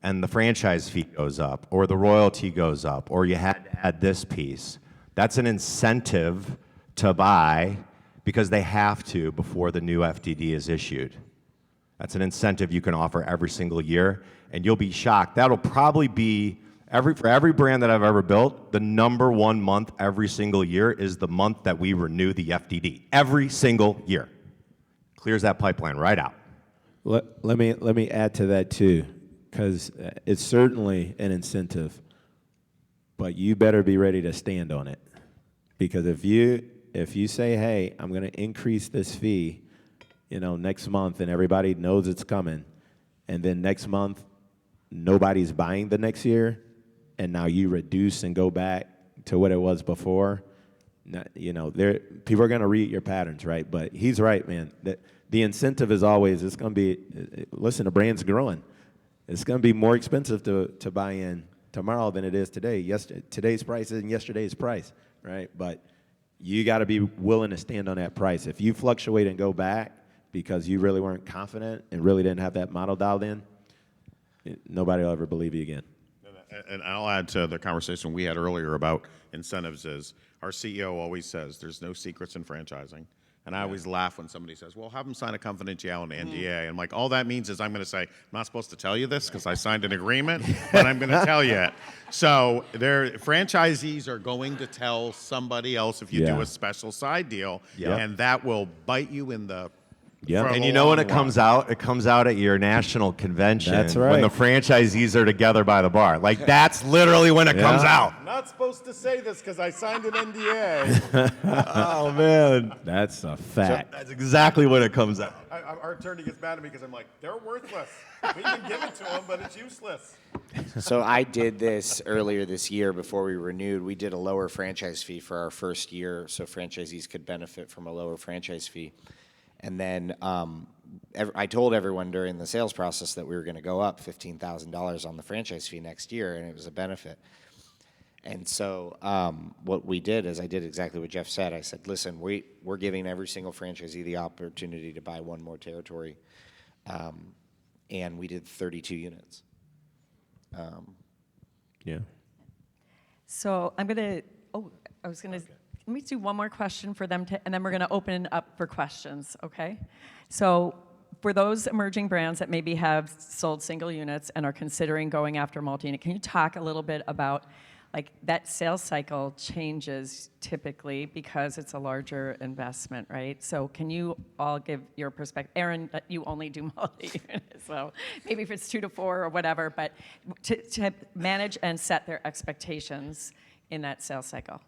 and the franchise fee goes up or the royalty goes up or you had to add this piece. That's an incentive to buy because they have to before the new FDD is issued. That's an incentive you can offer every single year, and you'll be shocked. That'll probably be, for every brand that I've ever built, the #1 month every single year is the month that we renew the FDD. Every single year. Clears that pipeline right out. Let me add to that too, because it's certainly an incentive, but you better be ready to stand on it. Because if you say, hey, I'm going to increase this fee, next month, and everybody knows it's coming, and then next month nobody's buying the next year, and now you reduce and go back to what it was before, people are going to read your patterns, right? But he's right, man. The incentive is always, it's going to be, listen, the brand's growing. it's going to be more expensive to buy in tomorrow than it is today. Today's price isn't yesterday's price, right? But you got to be willing to stand on that price. If you fluctuate and go back because you really weren't confident and really didn't have that model dialed in, nobody will ever believe you again. And I'll add to the conversation we had earlier about incentives is our CEO always says there's no secrets in franchising. And I always laugh when somebody says, well, have them sign a confidentiality NDA. And I'm like, all that means is I'm going to say, I'm not supposed to tell you this because I signed an agreement, but I'm going to tell you it. So franchisees are going to tell somebody else if you do a special side deal, and that will bite you in the Yeah. for And the you know when long it comes run. out? It comes out at your national convention. That's When the right. franchisees are together by the bar. Like, that's literally when it comes Yeah. out. I'm not supposed to say this because I signed an NDA. Oh, man. That's a fact. That's exactly when it comes out. Our attorney gets mad at me because I'm like, they're worthless. We can give it to them, but it's useless. So I did this earlier this year before we renewed. We did a lower franchise fee for our first year so franchisees could benefit from a lower franchise fee. And then I told everyone during the sales process that we were going to go up $15,000 on the franchise fee next year, and it was a benefit. And so what we did is I did exactly what Jeff said. I said, listen, we're giving every single franchisee the opportunity to buy one more territory. And we did 32 units. Yeah. So I'm going to, let me do one more question for them, and then we're going to open it up for questions, okay? So for those emerging brands that maybe have sold single units and are considering going after multi-unit, can you talk a little bit about, like, that sales cycle changes typically because it's a larger investment, right? So can you all give your perspective? Aaron, you only do multi-unit, so maybe if it's 2 to 4 or whatever, but to manage and set their expectations in that sales cycle.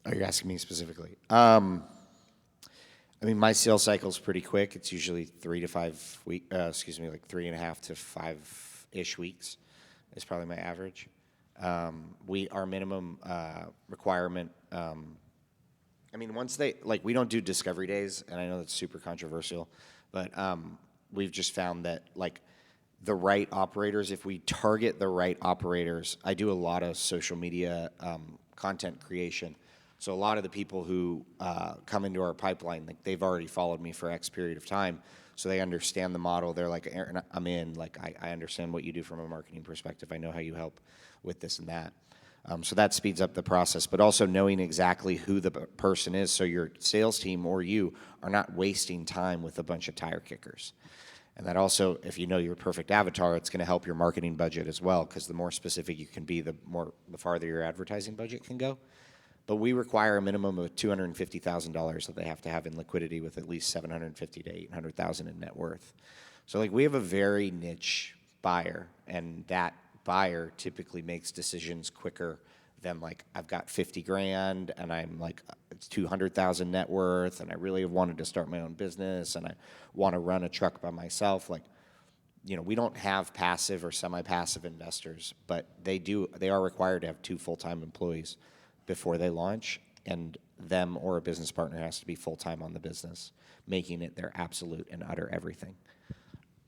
Oh, you're asking me specifically. I mean, my sales cycle is pretty quick. It's usually 3 to 5 weeks, like 3.5 to 5-ish weeks is probably my average. Our minimum requirement, I mean, once we don't do discovery days, and I know that's super controversial, but we've just found that, like, the right operators, if we target the right operators, I do a lot of social media content creation. So a lot of the people who come into our pipeline, like, they've already followed me for X period of time, so they understand the model. They're like, Aaron, I'm in. Like, I understand what you do from a marketing perspective. I know how you help with this and that. So that speeds up the process, but also knowing exactly who the person is so your sales team or you are not wasting time with a bunch of tire kickers. And that also, if you know your perfect avatar, it's going to help your marketing budget as well, because the more specific you can be, the farther your advertising budget can go. But we require a minimum of $250,000 that they have to have in liquidity with at least $750,000 to $800,000 in net worth. So, like, we have a very niche buyer, and that buyer typically makes decisions quicker than, like, I've got 50 grand and I'm like, it's 200,000 net worth and I really have wanted to start my own business and I want to run a truck by myself. Like, you know, we don't have passive or semi-passive investors, but they are required to have 2 full-time employees before they launch, and them or a business partner has to be full-time on the business, making it their absolute and utter everything.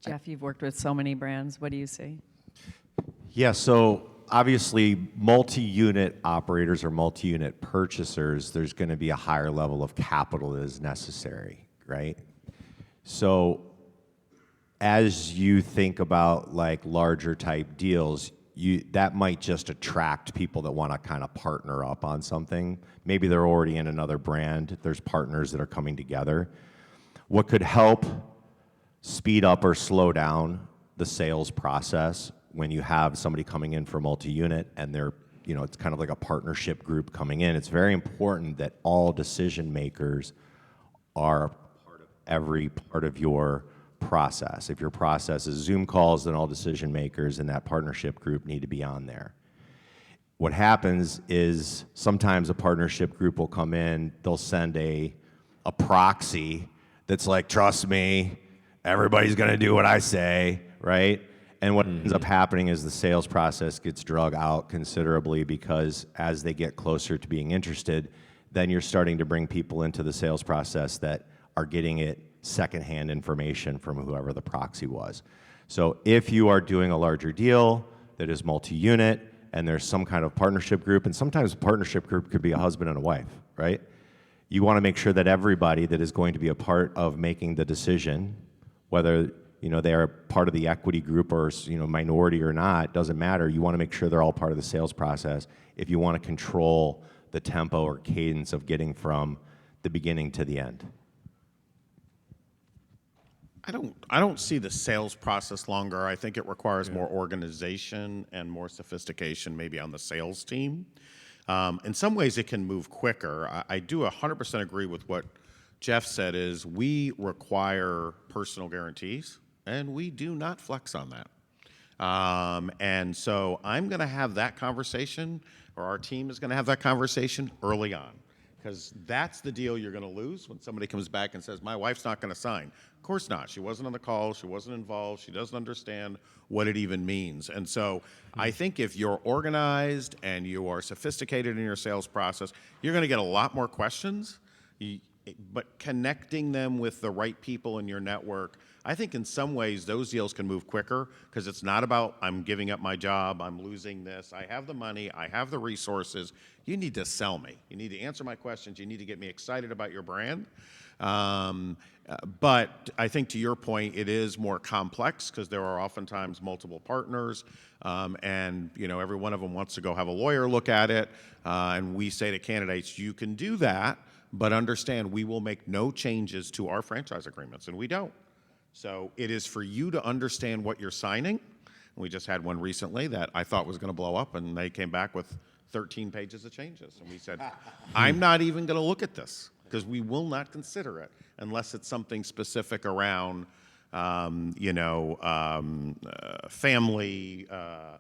Jeff, you've worked with so many brands. What do you see? Yeah, so obviously multi-unit operators or multi-unit purchasers, there's going to be a higher level of capital that is necessary, right? So as you think about, like, larger type deals, that might just attract people that want to kind of partner up on something. Maybe they're already in another brand. There's partners that are coming together. What could help speed up or slow down the sales process when you have somebody coming in for multi-unit and they're, you know, it's kind of like a partnership group coming in. It's very important that all decision makers are part of every part of your process. If your process is Zoom calls, then all decision makers in that partnership group need to be on there. What happens is sometimes a partnership group will come in, they'll send a proxy that's like, trust me, everybody's going to do what I say, right? And what ends up happening is the sales process gets drug out considerably, because as they get closer to being interested, then you're starting to bring people into the sales process that are getting it secondhand information from whoever the proxy was. So if you are doing a larger deal that is multi-unit and there's some kind of partnership group, and sometimes a partnership group could be a husband and a wife, right? You want to make sure that everybody that is going to be a part of making the decision, whether they are part of the equity group or minority or not, doesn't matter. You want to make sure they're all part of the sales process if you want to control the tempo or cadence of getting from the beginning to the end. I don't see the sales process longer. I think it requires more organization and more sophistication maybe on the sales team. In some ways, it can move quicker. I do 100% agree with what Jeff said is we require personal guarantees, and we do not flex on that. And so I'm going to have that conversation, or our team is going to have that conversation early on, because that's the deal you're going to lose when somebody comes back and says, my wife's not going to sign. Of course not. She wasn't on the call. She wasn't involved. She doesn't understand what it even means. And so I think if you're organized and you are sophisticated in your sales process, you're going to get a lot more questions. But connecting them with the right people in your network, I think in some ways those deals can move quicker because it's not about I'm giving up my job, I'm losing this. I have the money, I have the resources. You need to sell me. You need to answer my questions. You need to get me excited about your brand. But I think to your point, it is more complex because there are oftentimes multiple partners, and every one of them wants to go have a lawyer look at it. And we say to candidates, you can do that, but understand we will make no changes to our franchise agreements, and we don't. So it is for you to understand what you're signing. We just had one recently that I thought was going to blow up, and they came back with 13 pages of changes. And we said, I'm not even going to look at this because we will not consider it unless it's something specific around, family, no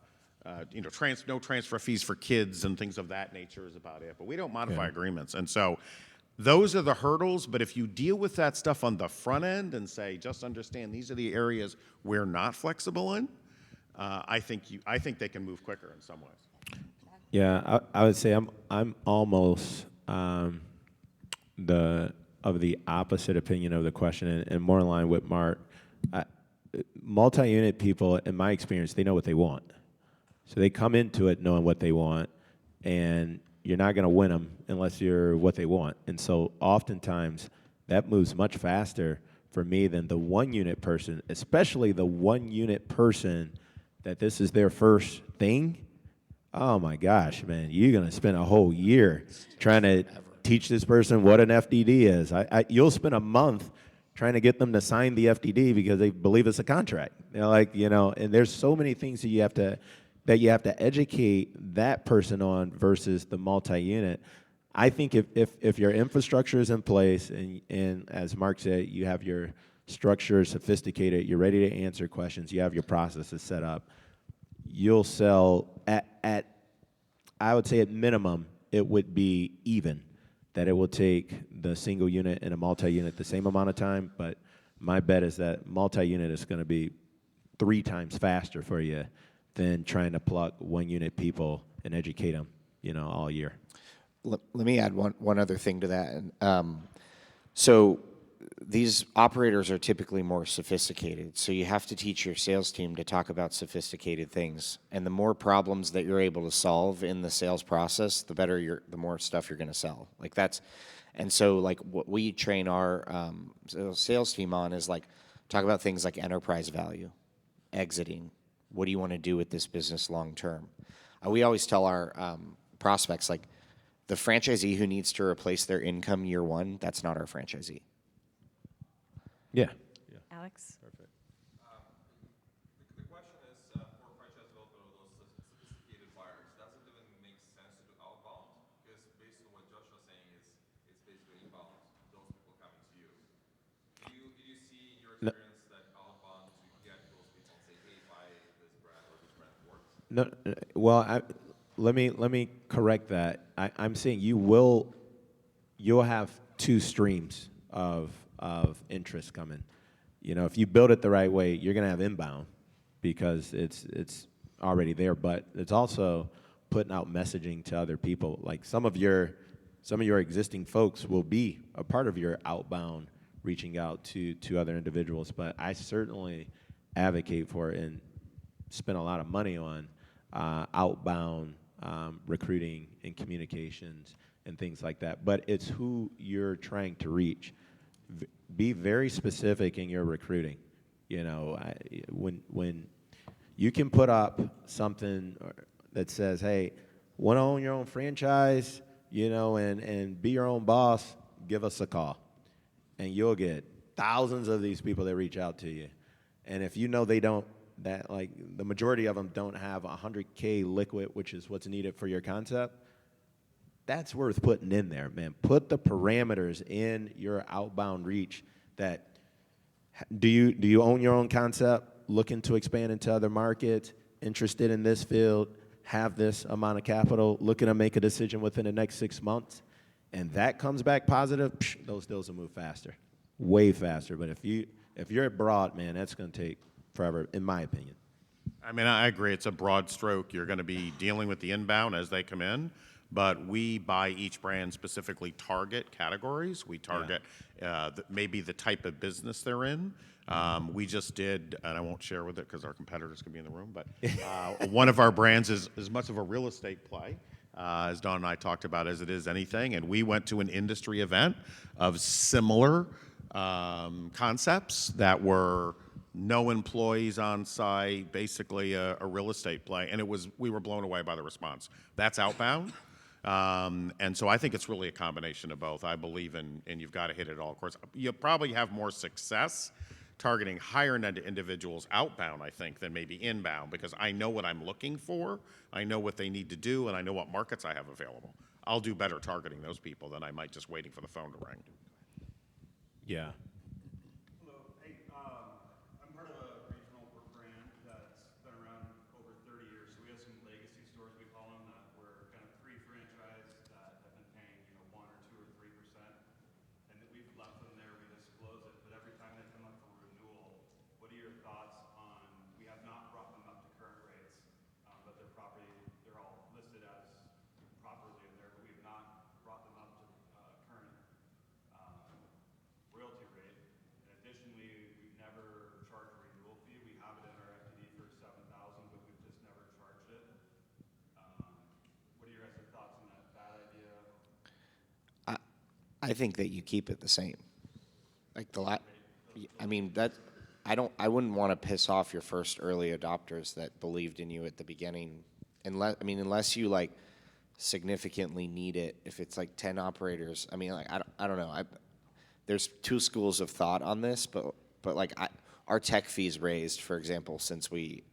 transfer fees for kids and things of that nature is about it. But we don't modify agreements. And so those are the hurdles, but if you deal with that stuff on the front end and say, just understand these are the areas we're not flexible in, I think they can move quicker in some ways. Yeah, I would say I'm almost the opposite opinion of the question, and more in line with Mark. Multi-unit people, in my experience, they know what they want, so they come into it knowing what they want, and you're not going to win them unless you're what they want. And so oftentimes that moves much faster for me than the one-unit person, especially the one-unit person that this is their first thing. Oh my gosh, man, you're going to spend a whole year trying to teach this person what an FDD is. You'll spend a month trying to get them to sign the FDD because they believe it's a contract. They're like, and there's so many things that you have to educate that person on versus the multi-unit. I think if your infrastructure is in place and as Mark said, you have your structure sophisticated, you're ready to answer questions, you have your processes set up, you'll sell at I would say at minimum, it would be even, that it will take the single unit and a multi-unit the same amount of time, but my bet is that multi-unit is going to be 3 times faster for you than trying to pluck one-unit people and educate them, all year. Let me add one other thing to that. So these operators are typically more sophisticated, so you have to teach your sales team to talk about sophisticated things. And the more problems that you're able to solve in the sales process, the more stuff you're going to sell. And so what we train our sales team on is talk about things like enterprise value, exiting. What do you want to do with this business long term? We always tell our prospects, the franchisee who needs to replace their income year one, that's not our franchisee. Yeah. Alex? Perfect. The question is, for franchise development of those sophisticated buyers, does it even make sense to do outbound? Because based on what Josh was saying, it's basically inbound, those people coming to you. Do you see in your experience that outbound to get those people and say, hey, buy this brand or this brand works? No, well, let me correct that. I'm saying you'll have 2 streams of interest coming. If you build it the right way, you're going to have inbound because it's already there, but it's also putting out messaging to other people. Like some of your existing folks will be a part of your outbound reaching out to other individuals, but I certainly advocate for and spend a lot of money on outbound recruiting and communications and things like that. But it's who you're trying to reach. Be very specific in your recruiting. You know, when you can put up something that says, hey, want to own your own franchise, you know, and be your own boss, give us a call. And you'll get thousands of these people that reach out to you. And if you know they don't, that like the majority of them don't have 100K liquid, which is what's needed for your concept, that's worth putting in there, man. Put the parameters in your outbound reach that do you own your own concept, looking to expand into other markets, interested in this field, have this amount of capital, looking to make a decision within the next 6 months, and that comes back positive, those deals will move faster, way faster. But if you're abroad, man, that's going to take forever, in my opinion. I mean, I agree. It's a broad stroke. You're going to be dealing with the inbound as they come in, but we, by each brand, specifically target categories. We target maybe the type of business they're in. We just did, and I won't share with it because our competitors could be in the room, but one of our brands is as much of a real estate play, as Don and I talked about, as it is anything. And we went to an industry event of similar concepts that were no employees on site, basically a real estate play, and we were blown away by the response. That's outbound, and so I think it's really a combination of both. I believe in you've got to hit it all. Of course, you'll probably have more success targeting higher end individuals outbound, I think, than maybe inbound, because I know what I'm looking for, I know what they need to do, and I know what markets I have available. I'll do better targeting those people than I might just waiting for the phone to ring. Yeah. Hello. Hey, I'm part of a regional brand that's been around over 30 years. So we have some legacy stores, we call them, that were kind of pre-franchise that have been paying, 1 or 2 or 3%, and that we've left them there. We disclose it, but every time they come up for renewal, what are your thoughts on? We have not brought them up to current rates, but they're all listed as properly in there, but we have not brought them up to current royalty rate. And additionally, we've never charged a renewal fee. We have it in our FTD for $7,000, but we've just never charged it. What are your guys' thoughts on that bad idea? I think that you keep it the same. Like I mean, I wouldn't want to piss off your first early adopters that believed in you at the beginning, unless you like significantly need it. If it's like 10 operators, I mean, like I don't know. There's two schools of thought on this, but like our tech fees raised, for example, since we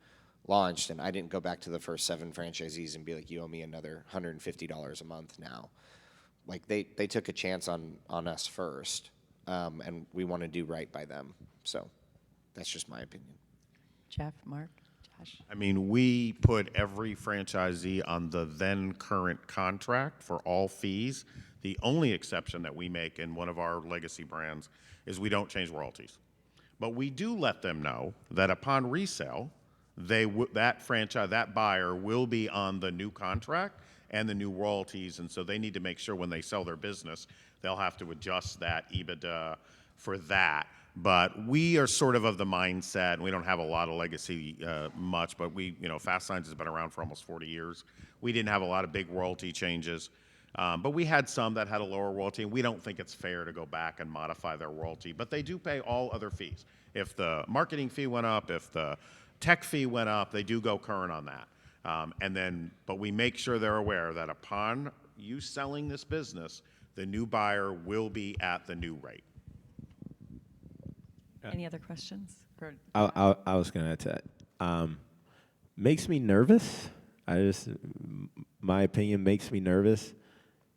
launched, and I didn't go back to the first 7 franchisees and be like, you owe me another $150 a month now. Like they took a chance on us first, and we want to do right by them. So that's just my opinion. Jeff, Mark, Josh. I mean, we put every franchisee on the then current contract for all fees. The only exception that we make in one of our legacy brands is we don't change royalties. But we do let them know that upon resale, that buyer will be on the new contract and the new royalties, and so they need to make sure when they sell their business, they'll have to adjust that EBITDA for that. But we are sort of the mindset, and we don't have a lot of legacy much, but Fast Signs has been around for almost 40 years. We didn't have a lot of big royalty changes, but we had some that had a lower royalty, and we don't think it's fair to go back and modify their royalty. But they do pay all other fees. If the marketing fee went up, if the tech fee went up, they do go current on that. But we make sure they're aware that upon you selling this business, the new buyer will be at the new rate. Any other questions? I was going to add to that. Makes me nervous. My opinion makes me nervous,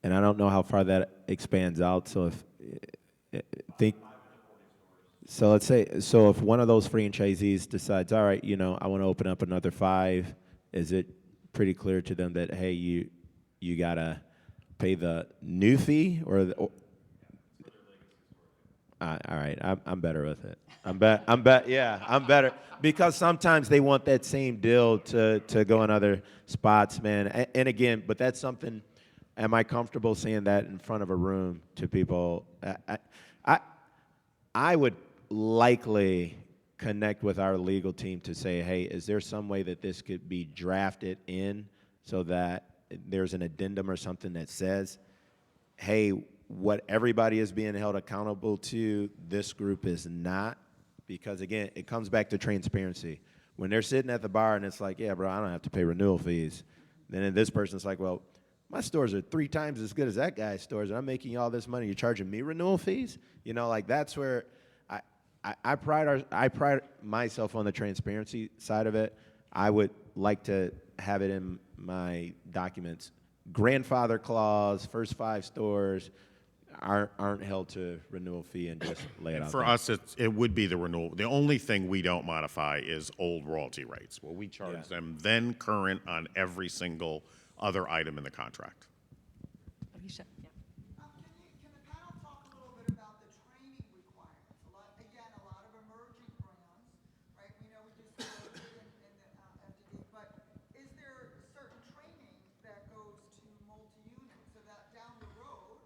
and I don't know how far that expands out. So let's say if one of those franchisees decides, all right, I want to open up another 5, is it pretty clear to them that, hey, you gotta pay the new fee all right, I'm better with it. I'm better because sometimes they want that same deal to go in other spots, man. And again, but that's something. Am I comfortable saying that in front of a room to people? I would likely connect with our legal team to say, hey, is there some way that this could be drafted in so that there's an addendum or something that says, hey, what everybody is being held accountable to, this group is not? Because again, it comes back to transparency. When they're sitting at the bar and it's like, yeah, bro, I don't have to pay renewal fees. Then this person's like, well, my stores are 3 times as good as that guy's stores, and I'm making you all this money. You're charging me renewal fees? You know, like that's where I pride myself on the transparency side of it. I would like to have it in my documents. Grandfather clause, first 5 stores aren't held to renewal fee, and just lay it out For there. us, it would be the renewal. The only thing we don't modify is old royalty rates. Well, we charge Yeah. them then current on every single other item in the contract. Alicia, yeah. Can the panel talk a little bit about the training requirements? A lot of emerging brands, right? We know we do some in the FDD, but is there certain training that goes to multi-unit so that down the road,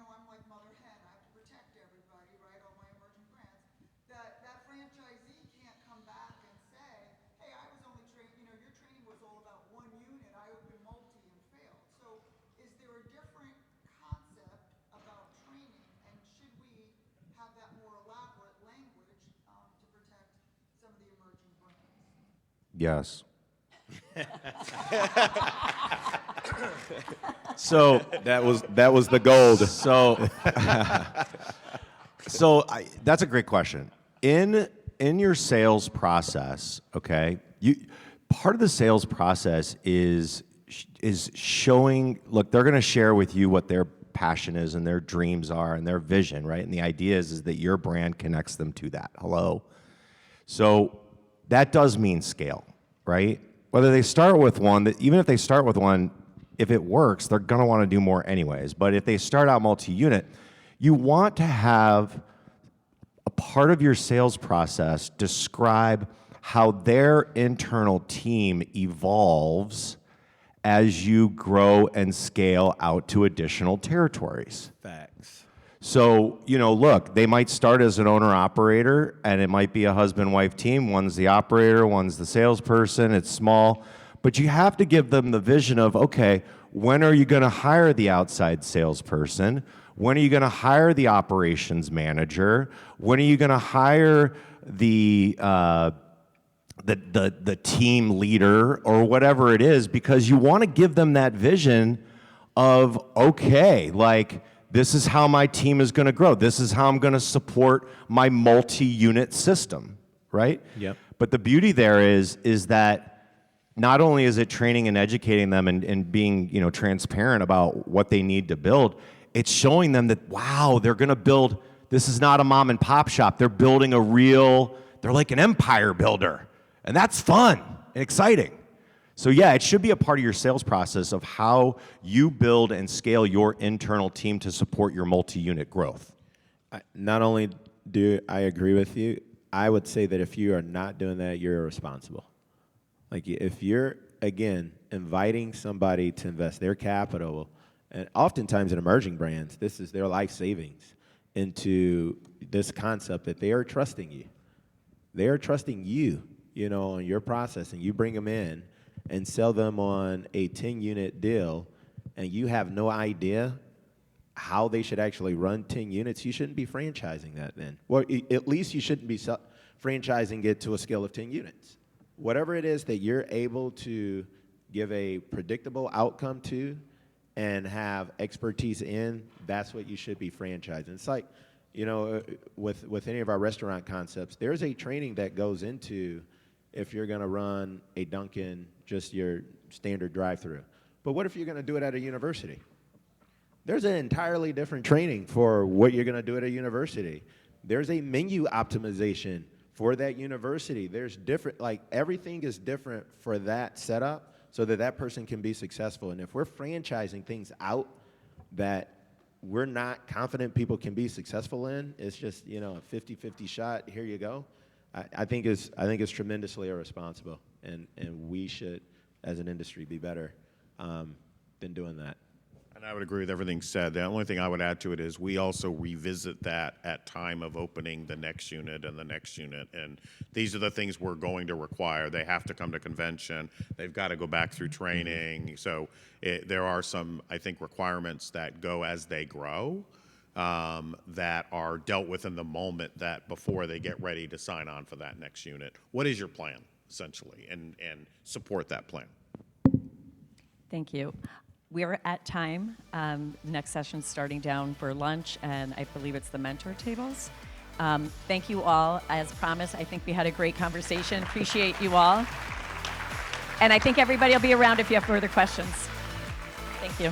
I'm like Mother Hen, I have to protect everybody, right? All my emerging brands. That franchisee can't come back and say, hey, I was only trained, your training was all about 1 unit. I opened multi and failed. So is there a different concept about training, and should we have that more elaborate language to protect some of the emerging brands? Yes. So That was the gold. That's a great question. In your sales process, okay, part of the sales process is showing. Look, they're going to share with you what their passion is and their dreams are and their vision, right? And the idea is that your brand connects them to that. Hello. So that does mean scale, right? Whether they start with one, even if they start with one, if it works, they're going to want to do more anyways. But if they start out multi-unit, you want to have a part of your sales process describe how their internal team evolves as you grow and scale out to additional territories. Facts. So, look, they might start as an owner-operator, and it might be a husband-wife team. One's the operator, one's the salesperson. It's small. But you have to give them the vision of, okay, when are you going to hire the outside salesperson? When are you going to hire the operations manager? When are you going to hire the team leader or whatever it is? Because you want to give them that vision of, okay, like, this is how my team is going to grow. This is how I'm going to support my multi-unit system, right? Yep. But the beauty there is that not only is it training and educating them and being, transparent about what they need to build, it's showing them that, wow, they're going to build, this is not a mom and pop shop. They're building they're like an empire builder. And that's fun and exciting. So yeah, it should be a part of your sales process of how you build and scale your internal team to support your multi-unit growth. Not only do I agree with you, I would say that if you are not doing that, you're irresponsible. Like if you're, again, inviting somebody to invest their capital, and oftentimes in emerging brands, this is their life savings, into this concept that they are trusting you. They are trusting you, on your process, and you bring them in and sell them on a 10-unit deal, and you have no idea how they should actually run 10 units, you shouldn't be franchising that then. Well, at least you shouldn't be franchising it to a scale of 10 units. Whatever it is that you're able to give a predictable outcome to and have expertise in, that's what you should be franchising. It's like, with any of our restaurant concepts, there's a training that goes into if you're going to run a Dunkin', just your standard drive-through. But what if you're going to do it at a university? There's an entirely different training for what you're going to do at a university. There's a menu optimization for that university. There's different, everything is different for that setup so that that person can be successful. And if we're franchising things out that we're not confident people can be successful in, it's just, a 50-50 shot, here you go. I think it's tremendously irresponsible, and we should, as an industry, be better than doing that. And I would agree with everything said. The only thing I would add to it is we also revisit that at time of opening the next unit and the next unit. And these are the things we're going to require. They have to come to convention. They've got to go back through training. So there are some, I think, requirements that go as they grow that are dealt with in the moment that before they get ready to sign on for that next unit. What is your plan, essentially, and support that plan? Thank you. We're at time. Next session's starting down for lunch, and I believe it's the mentor tables. Thank you all. As promised, I think we had a great conversation. Appreciate you all. And I think everybody will be around if you have further questions. Thank you.